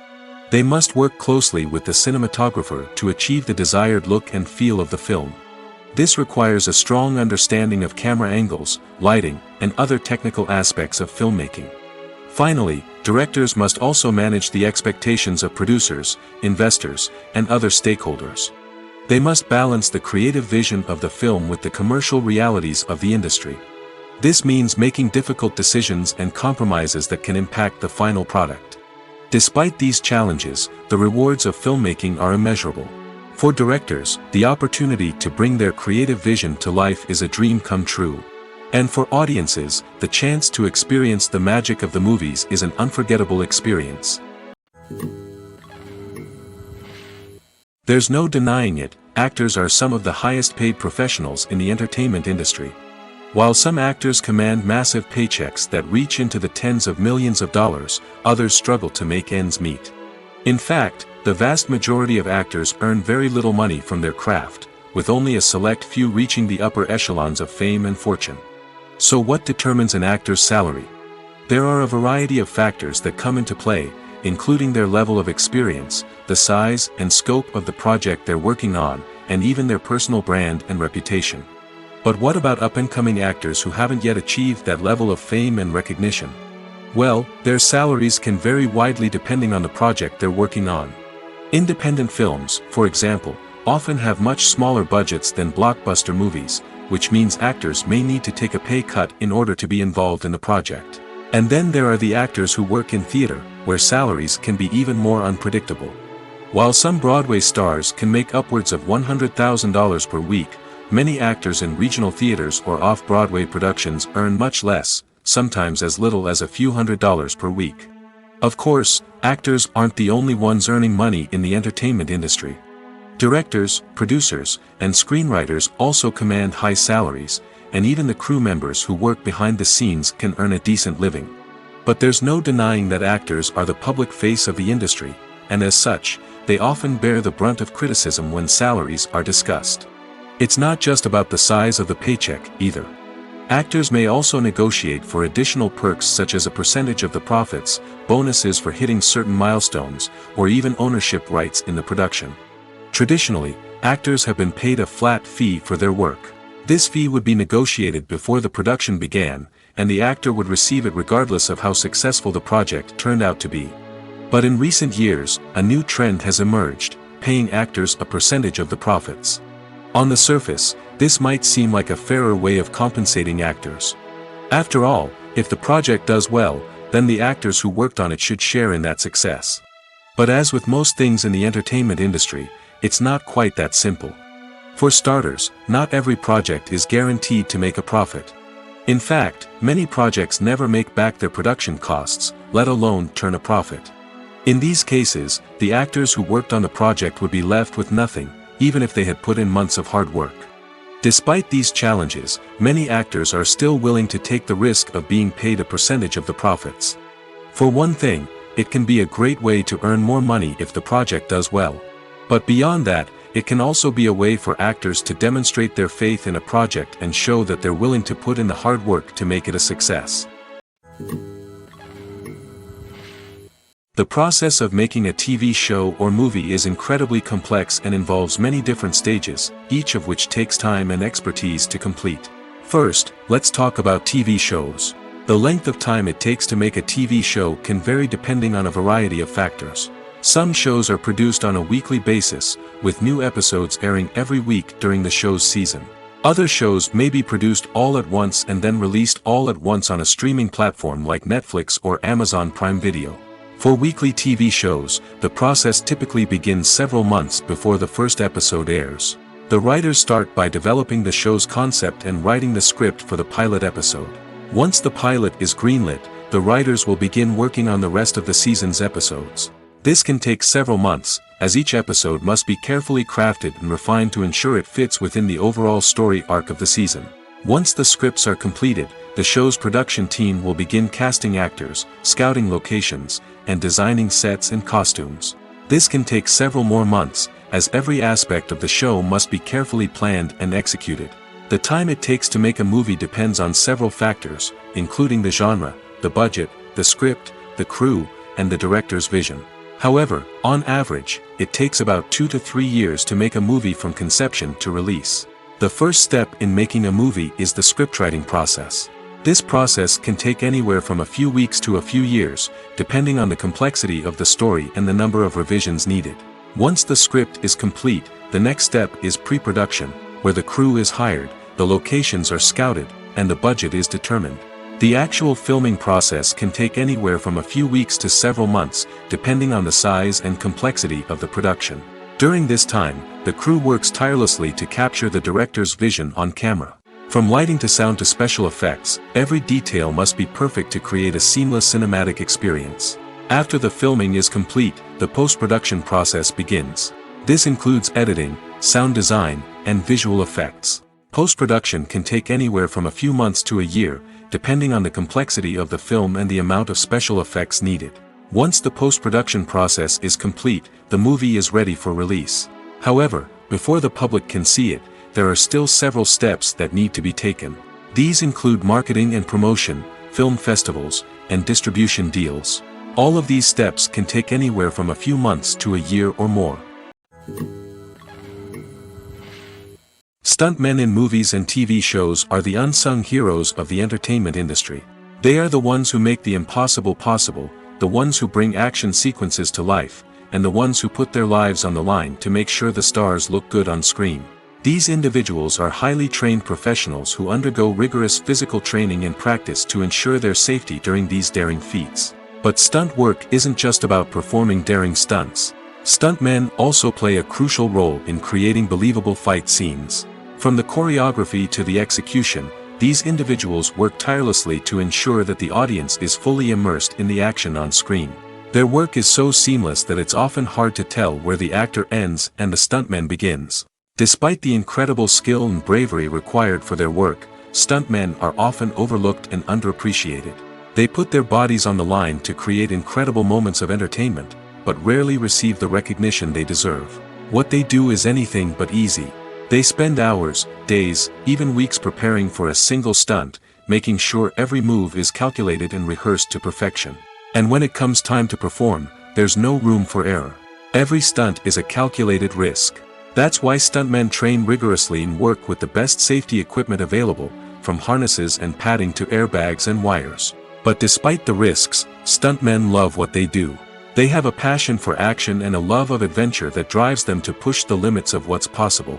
They must work closely with the cinematographer to achieve the desired look and feel of the film. This requires a strong understanding of camera angles, lighting, and other technical aspects of filmmaking. Finally, directors must also manage the expectations of producers, investors, and other stakeholders. They must balance the creative vision of the film with the commercial realities of the industry. This means making difficult decisions and compromises that can impact the final product. Despite these challenges, the rewards of filmmaking are immeasurable. For directors, the opportunity to bring their creative vision to life is a dream come true. And for audiences, the chance to experience the magic of the movies is an unforgettable experience. There's no denying it, actors are some of the highest paid professionals in the entertainment industry. While some actors command massive paychecks that reach into the tens of millions of dollars, others struggle to make ends meet. In fact, the vast majority of actors earn very little money from their craft, with only a select few reaching the upper echelons of fame and fortune. So what determines an actor's salary? There are a variety of factors that come into play, including their level of experience, the size and scope of the project they're working on, and even their personal brand and reputation. But what about up-and-coming actors who haven't yet achieved that level of fame and recognition? Well, their salaries can vary widely depending on the project they're working on. Independent films, for example, often have much smaller budgets than blockbuster movies, which means actors may need to take a pay cut in order to be involved in the project. And then there are the actors who work in theater, where salaries can be even more unpredictable. While some Broadway stars can make upwards of $100,000 per week, many actors in regional theaters or off-Broadway productions earn much less, sometimes as little as a few $100s per week. Of course, actors aren't the only ones earning money in the entertainment industry. Directors, producers, and screenwriters also command high salaries, and even the crew members who work behind the scenes can earn a decent living. But there's no denying that actors are the public face of the industry, and as such, they often bear the brunt of criticism when salaries are discussed. It's not just about the size of the paycheck, either. Actors may also negotiate for additional perks such as a percentage of the profits, bonuses for hitting certain milestones, or even ownership rights in the production. Traditionally, actors have been paid a flat fee for their work. This fee would be negotiated before the production began, and the actor would receive it regardless of how successful the project turned out to be. But in recent years, a new trend has emerged, paying actors a percentage of the profits. On the surface, this might seem like a fairer way of compensating actors. After all, if the project does well, then the actors who worked on it should share in that success. But as with most things in the entertainment industry, it's not quite that simple. For starters, not every project is guaranteed to make a profit. In fact, many projects never make back their production costs, let alone turn a profit. In these cases, the actors who worked on the project would be left with nothing, even if they had put in months of hard work. Despite these challenges, many actors are still willing to take the risk of being paid a percentage of the profits. For one thing, it can be a great way to earn more money if the project does well. But beyond that, it can also be a way for actors to demonstrate their faith in a project and show that they're willing to put in the hard work to make it a success. The process of making a TV show or movie is incredibly complex and involves many different stages, each of which takes time and expertise to complete. First, let's talk about TV shows. The length of time it takes to make a TV show can vary depending on a variety of factors. Some shows are produced on a weekly basis, with new episodes airing every week during the show's season. Other shows may be produced all at once and then released all at once on a streaming platform like Netflix or Amazon Prime Video. For weekly TV shows, the process typically begins several months before the first episode airs. The writers start by developing the show's concept and writing the script for the pilot episode. Once the pilot is greenlit, the writers will begin working on the rest of the season's episodes. This can take several months, as each episode must be carefully crafted and refined to ensure it fits within the overall story arc of the season. Once the scripts are completed, the show's production team will begin casting actors, scouting locations, and designing sets and costumes. This can take several more months, as every aspect of the show must be carefully planned and executed. The time it takes to make a movie depends on several factors, including the genre, the budget, the script, the crew, and the director's vision. However, on average, it takes about 2 to 3 years to make a movie from conception to release. The first step in making a movie is the scriptwriting process. This process can take anywhere from a few weeks to a few years, depending on the complexity of the story and the number of revisions needed. Once the script is complete, the next step is pre-production, where the crew is hired, the locations are scouted, and the budget is determined. The actual filming process can take anywhere from a few weeks to several months, depending on the size and complexity of the production. During this time, the crew works tirelessly to capture the director's vision on camera. From lighting to sound to special effects, every detail must be perfect to create a seamless cinematic experience. After the filming is complete, the post-production process begins. This includes editing, sound design, and visual effects. Post-production can take anywhere from a few months to a year, depending on the complexity of the film and the amount of special effects needed. Once the post-production process is complete, the movie is ready for release. However, before the public can see it, there are still several steps that need to be taken. These include marketing and promotion, film festivals, and distribution deals. All of these steps can take anywhere from a few months to a year or more. Stuntmen in movies and TV shows are the unsung heroes of the entertainment industry. They are the ones who make the impossible possible, the ones who bring action sequences to life, and the ones who put their lives on the line to make sure the stars look good on screen. These individuals are highly trained professionals who undergo rigorous physical training and practice to ensure their safety during these daring feats. But stunt work isn't just about performing daring stunts. Stuntmen also play a crucial role in creating believable fight scenes. From the choreography to the execution, these individuals work tirelessly to ensure that the audience is fully immersed in the action on screen. Their work is so seamless that it's often hard to tell where the actor ends and the stuntman begins. Despite the incredible skill and bravery required for their work, stuntmen are often overlooked and underappreciated. They put their bodies on the line to create incredible moments of entertainment, but rarely receive the recognition they deserve. What they do is anything but easy. They spend hours, days, even weeks preparing for a single stunt, making sure every move is calculated and rehearsed to perfection. And when it comes time to perform, there's no room for error. Every stunt is a calculated risk. That's why stuntmen train rigorously and work with the best safety equipment available, from harnesses and padding to airbags and wires. But despite the risks, stuntmen love what they do. They have a passion for action and a love of adventure that drives them to push the limits of what's possible.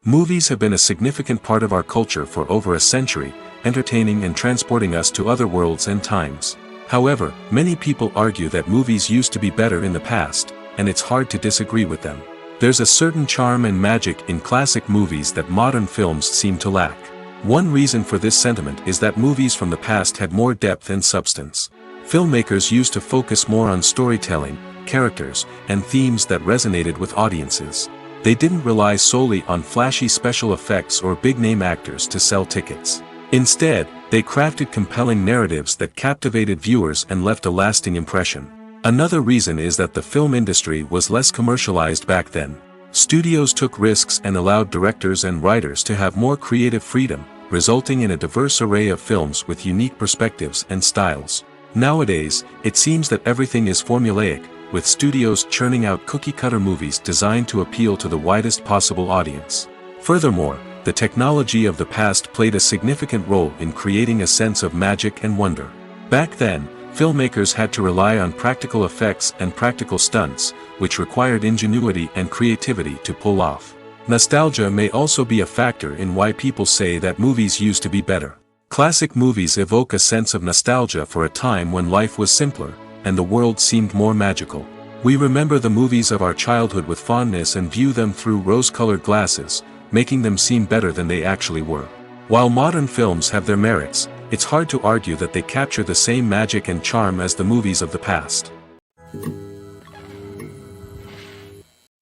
Movies have been a significant part of our culture for over a century, entertaining and transporting us to other worlds and times. However, many people argue that movies used to be better in the past, and it's hard to disagree with them. There's a certain charm and magic in classic movies that modern films seem to lack. One reason for this sentiment is that movies from the past had more depth and substance. Filmmakers used to focus more on storytelling, characters, and themes that resonated with audiences. They didn't rely solely on flashy special effects or big-name actors to sell tickets. Instead, they crafted compelling narratives that captivated viewers and left a lasting impression. Another reason is that the film industry was less commercialized back then. Studios took risks and allowed directors and writers to have more creative freedom, resulting in a diverse array of films with unique perspectives and styles. Nowadays, it seems that everything is formulaic, with studios churning out cookie-cutter movies designed to appeal to the widest possible audience. Furthermore, the technology of the past played a significant role in creating a sense of magic and wonder. Back then, filmmakers had to rely on practical effects and practical stunts, which required ingenuity and creativity to pull off. Nostalgia may also be a factor in why people say that movies used to be better. Classic movies evoke a sense of nostalgia for a time when life was simpler, and the world seemed more magical. We remember the movies of our childhood with fondness and view them through rose-colored glasses, making them seem better than they actually were. While modern films have their merits, it's hard to argue that they capture the same magic and charm as the movies of the past.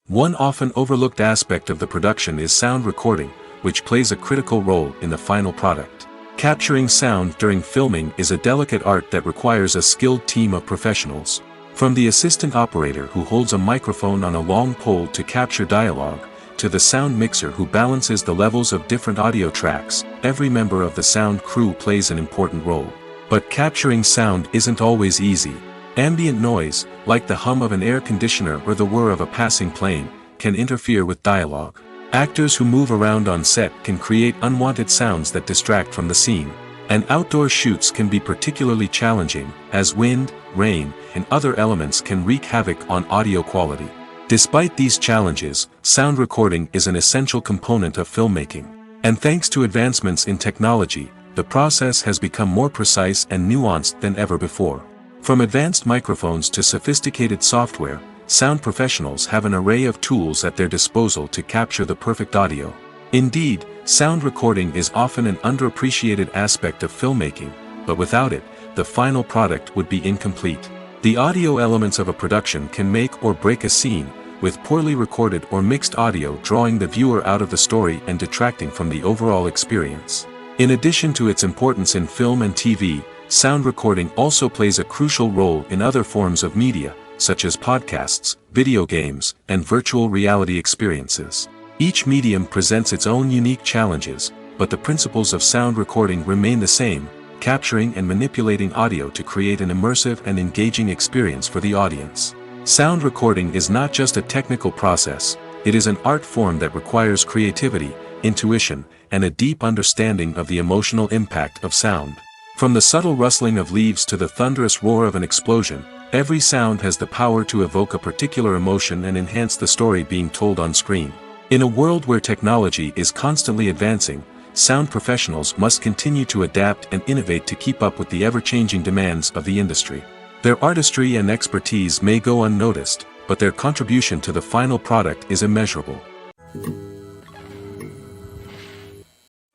One often overlooked aspect of the production is sound recording, which plays a critical role in the final product. Capturing sound during filming is a delicate art that requires a skilled team of professionals. From the assistant operator who holds a microphone on a long pole to capture dialogue, to the sound mixer who balances the levels of different audio tracks, every member of the sound crew plays an important role. But capturing sound isn't always easy. Ambient noise, like the hum of an air conditioner or the whir of a passing plane, can interfere with dialogue. Actors who move around on set can create unwanted sounds that distract from the scene. And outdoor shoots can be particularly challenging, as wind, rain, and other elements can wreak havoc on audio quality. Despite these challenges, sound recording is an essential component of filmmaking. And thanks to advancements in technology, the process has become more precise and nuanced than ever before. From advanced microphones to sophisticated software, sound professionals have an array of tools at their disposal to capture the perfect audio. Indeed, sound recording is often an underappreciated aspect of filmmaking, but without it, the final product would be incomplete. The audio elements of a production can make or break a scene, with poorly recorded or mixed audio drawing the viewer out of the story and detracting from the overall experience. In addition to its importance in film and TV, sound recording also plays a crucial role in other forms of media, such as podcasts, video games, and virtual reality experiences. Each medium presents its own unique challenges, but the principles of sound recording remain the same, capturing and manipulating audio to create an immersive and engaging experience for the audience. Sound recording is not just a technical process, it is an art form that requires creativity, intuition, and a deep understanding of the emotional impact of sound. From the subtle rustling of leaves to the thunderous roar of an explosion, every sound has the power to evoke a particular emotion and enhance the story being told on screen. In a world where technology is constantly advancing, sound professionals must continue to adapt and innovate to keep up with the ever-changing demands of the industry. Their artistry and expertise may go unnoticed, but their contribution to the final product is immeasurable.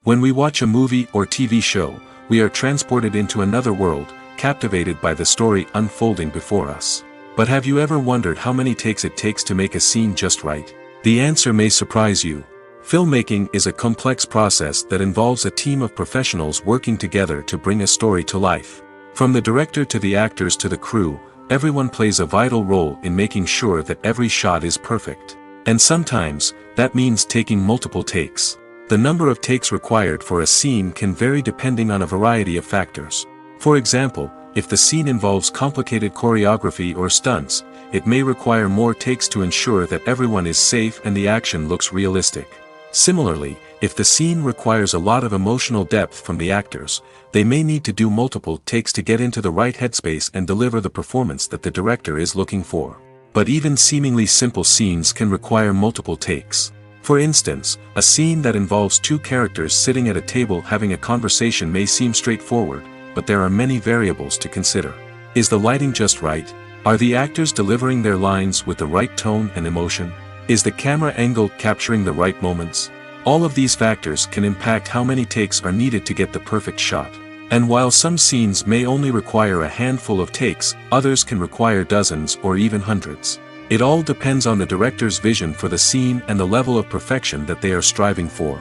When we watch a movie or TV show, we are transported into another world, captivated by the story unfolding before us. But have you ever wondered how many takes it takes to make a scene just right? The answer may surprise you. Filmmaking is a complex process that involves a team of professionals working together to bring a story to life. From the director to the actors to the crew, everyone plays a vital role in making sure that every shot is perfect. And sometimes, that means taking multiple takes. The number of takes required for a scene can vary depending on a variety of factors. For example, if the scene involves complicated choreography or stunts, it may require more takes to ensure that everyone is safe and the action looks realistic. Similarly, if the scene requires a lot of emotional depth from the actors, they may need to do multiple takes to get into the right headspace and deliver the performance that the director is looking for. But even seemingly simple scenes can require multiple takes. For instance, a scene that involves two characters sitting at a table having a conversation may seem straightforward, but there are many variables to consider. Is the lighting just right? Are the actors delivering their lines with the right tone and emotion? Is the camera angle capturing the right moments? All of these factors can impact how many takes are needed to get the perfect shot. And while some scenes may only require a handful of takes, others can require dozens or even hundreds. It all depends on the director's vision for the scene and the level of perfection that they are striving for.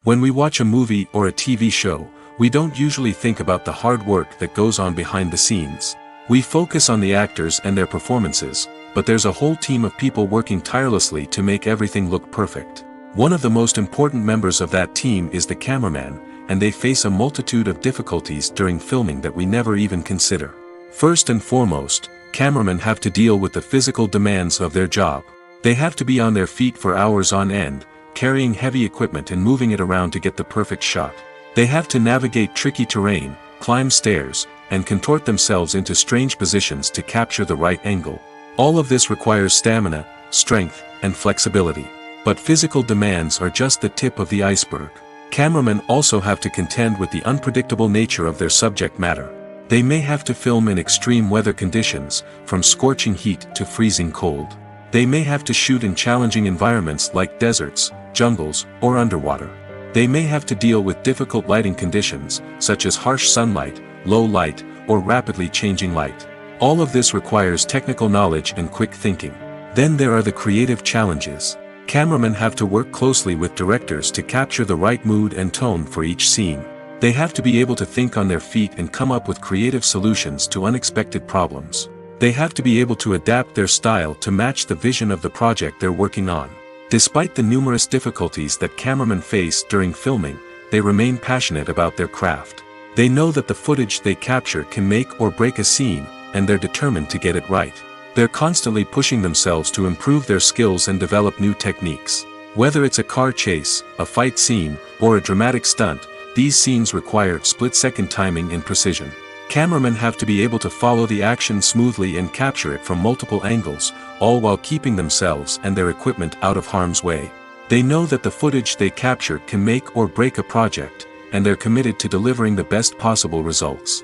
When we watch a movie or a TV show, we don't usually think about the hard work that goes on behind the scenes. We focus on the actors and their performances, but there's a whole team of people working tirelessly to make everything look perfect. One of the most important members of that team is the cameraman, and they face a multitude of difficulties during filming that we never even consider. First and foremost, cameramen have to deal with the physical demands of their job. They have to be on their feet for hours on end, carrying heavy equipment and moving it around to get the perfect shot. They have to navigate tricky terrain, climb stairs, and contort themselves into strange positions to capture the right angle. All of this requires stamina, strength, and flexibility. But physical demands are just the tip of the iceberg. Cameramen also have to contend with the unpredictable nature of their subject matter. They may have to film in extreme weather conditions, from scorching heat to freezing cold. They may have to shoot in challenging environments like deserts, jungles, or underwater. They may have to deal with difficult lighting conditions, such as harsh sunlight, low light, or rapidly changing light. All of this requires technical knowledge and quick thinking. Then there are the creative challenges. Cameramen have to work closely with directors to capture the right mood and tone for each scene. They have to be able to think on their feet and come up with creative solutions to unexpected problems. They have to be able to adapt their style to match the vision of the project they're working on. Despite the numerous difficulties that cameramen face during filming, they remain passionate about their craft. They know that the footage they capture can make or break a scene, and they're determined to get it right. They're constantly pushing themselves to improve their skills and develop new techniques. Whether it's a car chase, a fight scene, or a dramatic stunt, these scenes require split-second timing and precision. Cameramen have to be able to follow the action smoothly and capture it from multiple angles, all while keeping themselves and their equipment out of harm's way. They know that the footage they capture can make or break a project, and they're committed to delivering the best possible results.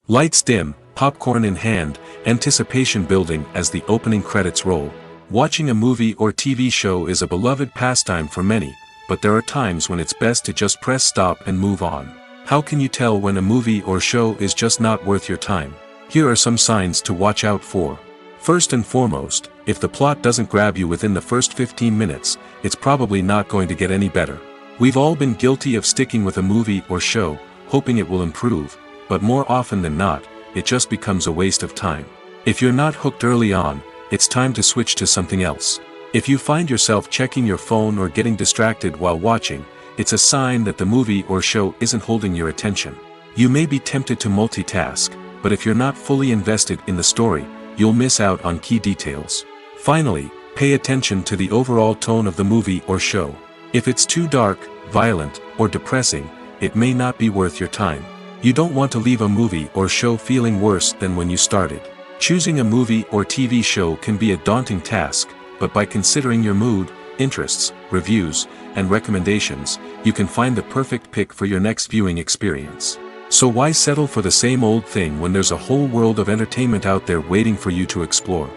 Lights dim, popcorn in hand, anticipation building as the opening credits roll. Watching a movie or TV show is a beloved pastime for many, but there are times when it's best to just press stop and move on. How can you tell when a movie or show is just not worth your time? Here are some signs to watch out for. First and foremost, if the plot doesn't grab you within the first 15 minutes, it's probably not going to get any better. We've all been guilty of sticking with a movie or show, hoping it will improve, but more often than not, it just becomes a waste of time. If you're not hooked early on, it's time to switch to something else. If you find yourself checking your phone or getting distracted while watching, it's a sign that the movie or show isn't holding your attention. You may be tempted to multitask, but if you're not fully invested in the story, you'll miss out on key details. Finally, pay attention to the overall tone of the movie or show. If it's too dark, violent, or depressing, it may not be worth your time. You don't want to leave a movie or show feeling worse than when you started. Choosing a movie or TV show can be a daunting task, but by considering your mood, interests, reviews, and recommendations, you can find the perfect pick for your next viewing experience. So why settle for the same old thing when there's a whole world of entertainment out there waiting for you to explore?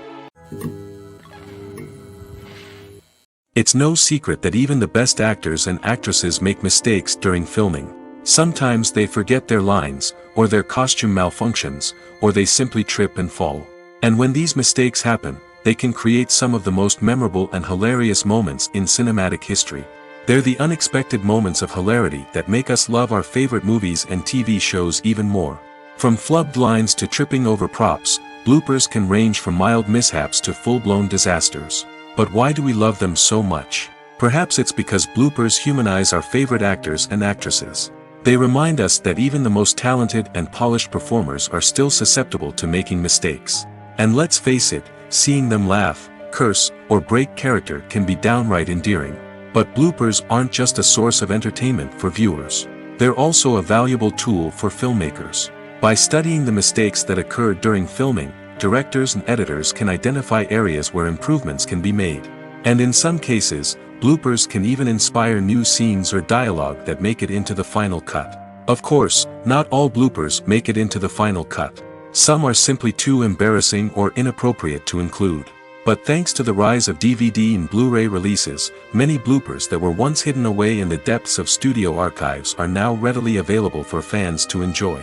It's no secret that even the best actors and actresses make mistakes during filming. Sometimes they forget their lines, or their costume malfunctions, or they simply trip and fall. And when these mistakes happen, they can create some of the most memorable and hilarious moments in cinematic history. They're the unexpected moments of hilarity that make us love our favorite movies and TV shows even more. From flubbed lines to tripping over props, bloopers can range from mild mishaps to full-blown disasters. But why do we love them so much? Perhaps it's because bloopers humanize our favorite actors and actresses. They remind us that even the most talented and polished performers are still susceptible to making mistakes. And let's face it, seeing them laugh, curse, or break character can be downright endearing. But bloopers aren't just a source of entertainment for viewers. They're also a valuable tool for filmmakers. By studying the mistakes that occurred during filming, directors and editors can identify areas where improvements can be made. And in some cases, bloopers can even inspire new scenes or dialogue that make it into the final cut. Of course, not all bloopers make it into the final cut. Some are simply too embarrassing or inappropriate to include. But thanks to the rise of DVD and Blu-ray releases, many bloopers that were once hidden away in the depths of studio archives are now readily available for fans to enjoy.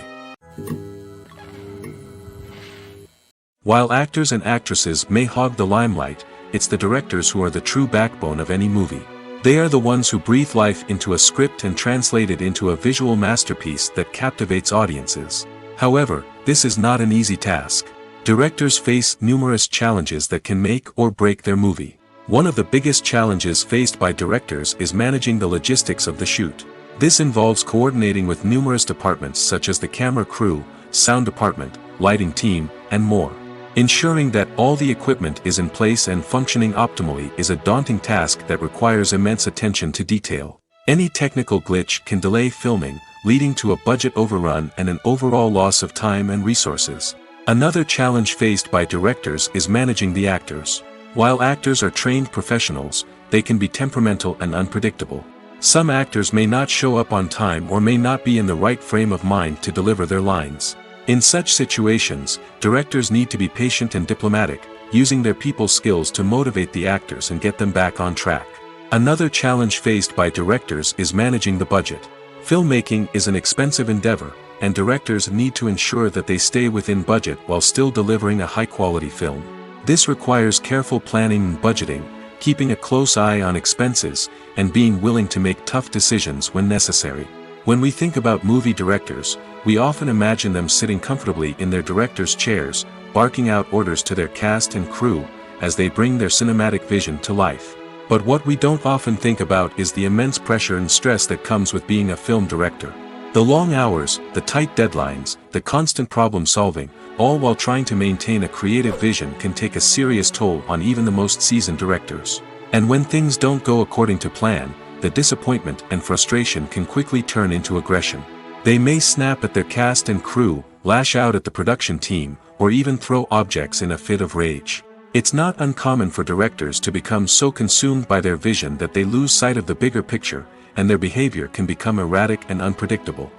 While actors and actresses may hog the limelight, it's the directors who are the true backbone of any movie. They are the ones who breathe life into a script and translate it into a visual masterpiece that captivates audiences. However, this is not an easy task. Directors face numerous challenges that can make or break their movie. One of the biggest challenges faced by directors is managing the logistics of the shoot. This involves coordinating with numerous departments such as the camera crew, sound department, lighting team, and more. Ensuring that all the equipment is in place and functioning optimally is a daunting task that requires immense attention to detail. Any technical glitch can delay filming, leading to a budget overrun and an overall loss of time and resources. Another challenge faced by directors is managing the actors. While actors are trained professionals, they can be temperamental and unpredictable. Some actors may not show up on time or may not be in the right frame of mind to deliver their lines. In such situations, directors need to be patient and diplomatic, using their people skills to motivate the actors and get them back on track. Another challenge faced by directors is managing the budget. Filmmaking is an expensive endeavor, and directors need to ensure that they stay within budget while still delivering a high-quality film. This requires careful planning and budgeting, keeping a close eye on expenses, and being willing to make tough decisions when necessary. When we think about movie directors, we often imagine them sitting comfortably in their director's chairs, barking out orders to their cast and crew, as they bring their cinematic vision to life. But what we don't often think about is the immense pressure and stress that comes with being a film director. The long hours, the tight deadlines, the constant problem solving, all while trying to maintain a creative vision can take a serious toll on even the most seasoned directors. And when things don't go according to plan, the disappointment and frustration can quickly turn into aggression. They may snap at their cast and crew, lash out at the production team, or even throw objects in a fit of rage. It's not uncommon for directors to become so consumed by their vision that they lose sight of the bigger picture, and their behavior can become erratic and unpredictable.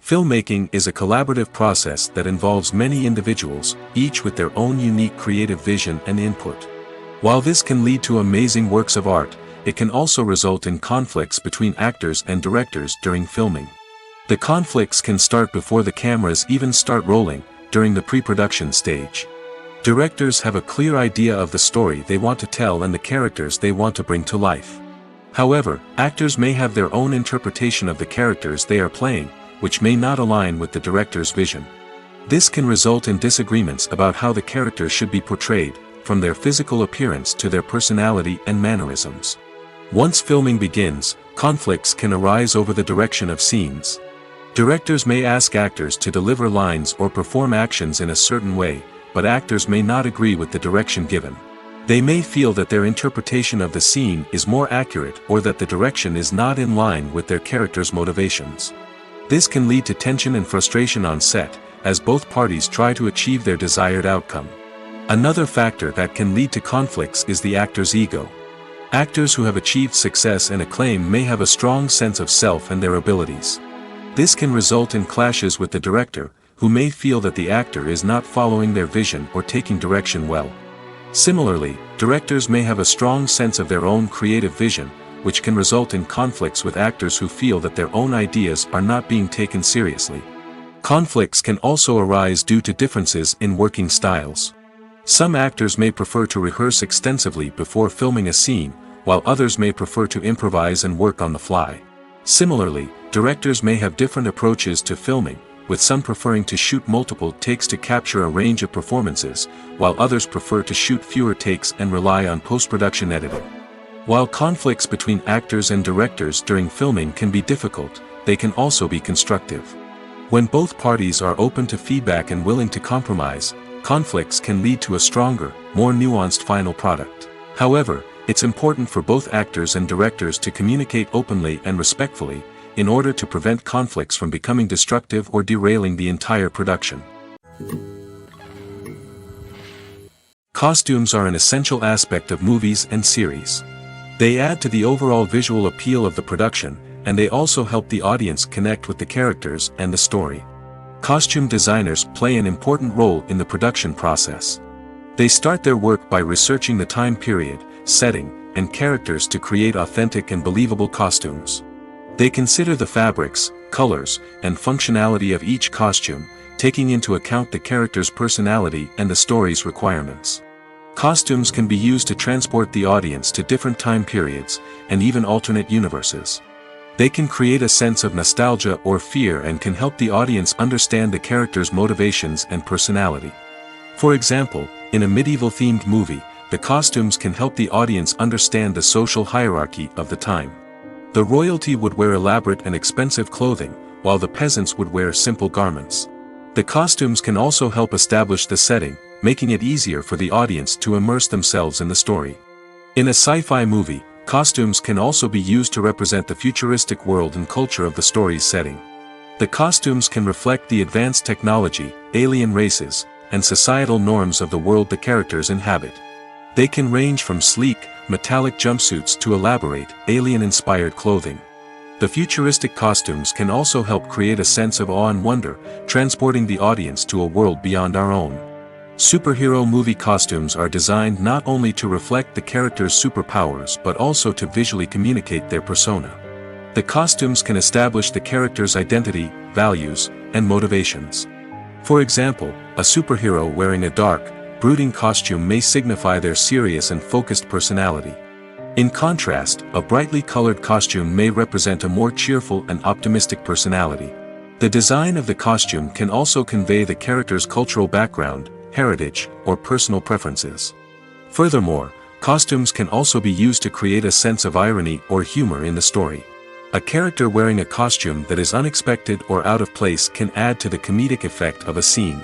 Filmmaking is a collaborative process that involves many individuals, each with their own unique creative vision and input. While this can lead to amazing works of art, it can also result in conflicts between actors and directors during filming. The conflicts can start before the cameras even start rolling, during the pre-production stage. Directors have a clear idea of the story they want to tell and the characters they want to bring to life. However, actors may have their own interpretation of the characters they are playing, which may not align with the director's vision. This can result in disagreements about how the characters should be portrayed, from their physical appearance to their personality and mannerisms. Once filming begins, conflicts can arise over the direction of scenes. Directors may ask actors to deliver lines or perform actions in a certain way, but actors may not agree with the direction given. They may feel that their interpretation of the scene is more accurate or that the direction is not in line with their character's motivations. This can lead to tension and frustration on set, as both parties try to achieve their desired outcome. Another factor that can lead to conflicts is the actor's ego. Actors who have achieved success and acclaim may have a strong sense of self and their abilities. This can result in clashes with the director, who may feel that the actor is not following their vision or taking direction well. Similarly, directors may have a strong sense of their own creative vision, which can result in conflicts with actors who feel that their own ideas are not being taken seriously. Conflicts can also arise due to differences in working styles. Some actors may prefer to rehearse extensively before filming a scene, while others may prefer to improvise and work on the fly. Similarly, directors may have different approaches to filming, with some preferring to shoot multiple takes to capture a range of performances, while others prefer to shoot fewer takes and rely on post-production editing. While conflicts between actors and directors during filming can be difficult, they can also be constructive. When both parties are open to feedback and willing to compromise, conflicts can lead to a stronger, more nuanced final product. However, it's important for both actors and directors to communicate openly and respectfully, in order to prevent conflicts from becoming destructive or derailing the entire production. Costumes are an essential aspect of movies and series. They add to the overall visual appeal of the production, and they also help the audience connect with the characters and the story. Costume designers play an important role in the production process. They start their work by researching the time period, setting, and characters to create authentic and believable costumes. They consider the fabrics, colors, and functionality of each costume, taking into account the character's personality and the story's requirements. Costumes can be used to transport the audience to different time periods, and even alternate universes. They can create a sense of nostalgia or fear and can help the audience understand the character's motivations and personality. For example, in a medieval-themed movie, the costumes can help the audience understand the social hierarchy of the time. The royalty would wear elaborate and expensive clothing, while the peasants would wear simple garments. The costumes can also help establish the setting, making it easier for the audience to immerse themselves in the story. In a sci-fi movie, costumes can also be used to represent the futuristic world and culture of the story's setting. The costumes can reflect the advanced technology, alien races, and societal norms of the world the characters inhabit. They can range from sleek, metallic jumpsuits to elaborate, alien-inspired clothing. The futuristic costumes can also help create a sense of awe and wonder, transporting the audience to a world beyond our own. Superhero movie costumes are designed not only to reflect the character's superpowers but also to visually communicate their persona. The costumes can establish the character's identity, values, and motivations. For example, a superhero wearing a dark, brooding costume may signify their serious and focused personality. In contrast, a brightly colored costume may represent a more cheerful and optimistic personality. The design of the costume can also convey the character's cultural background, heritage, or personal preferences. Furthermore, costumes can also be used to create a sense of irony or humor in the story. A character wearing a costume that is unexpected or out of place can add to the comedic effect of a scene.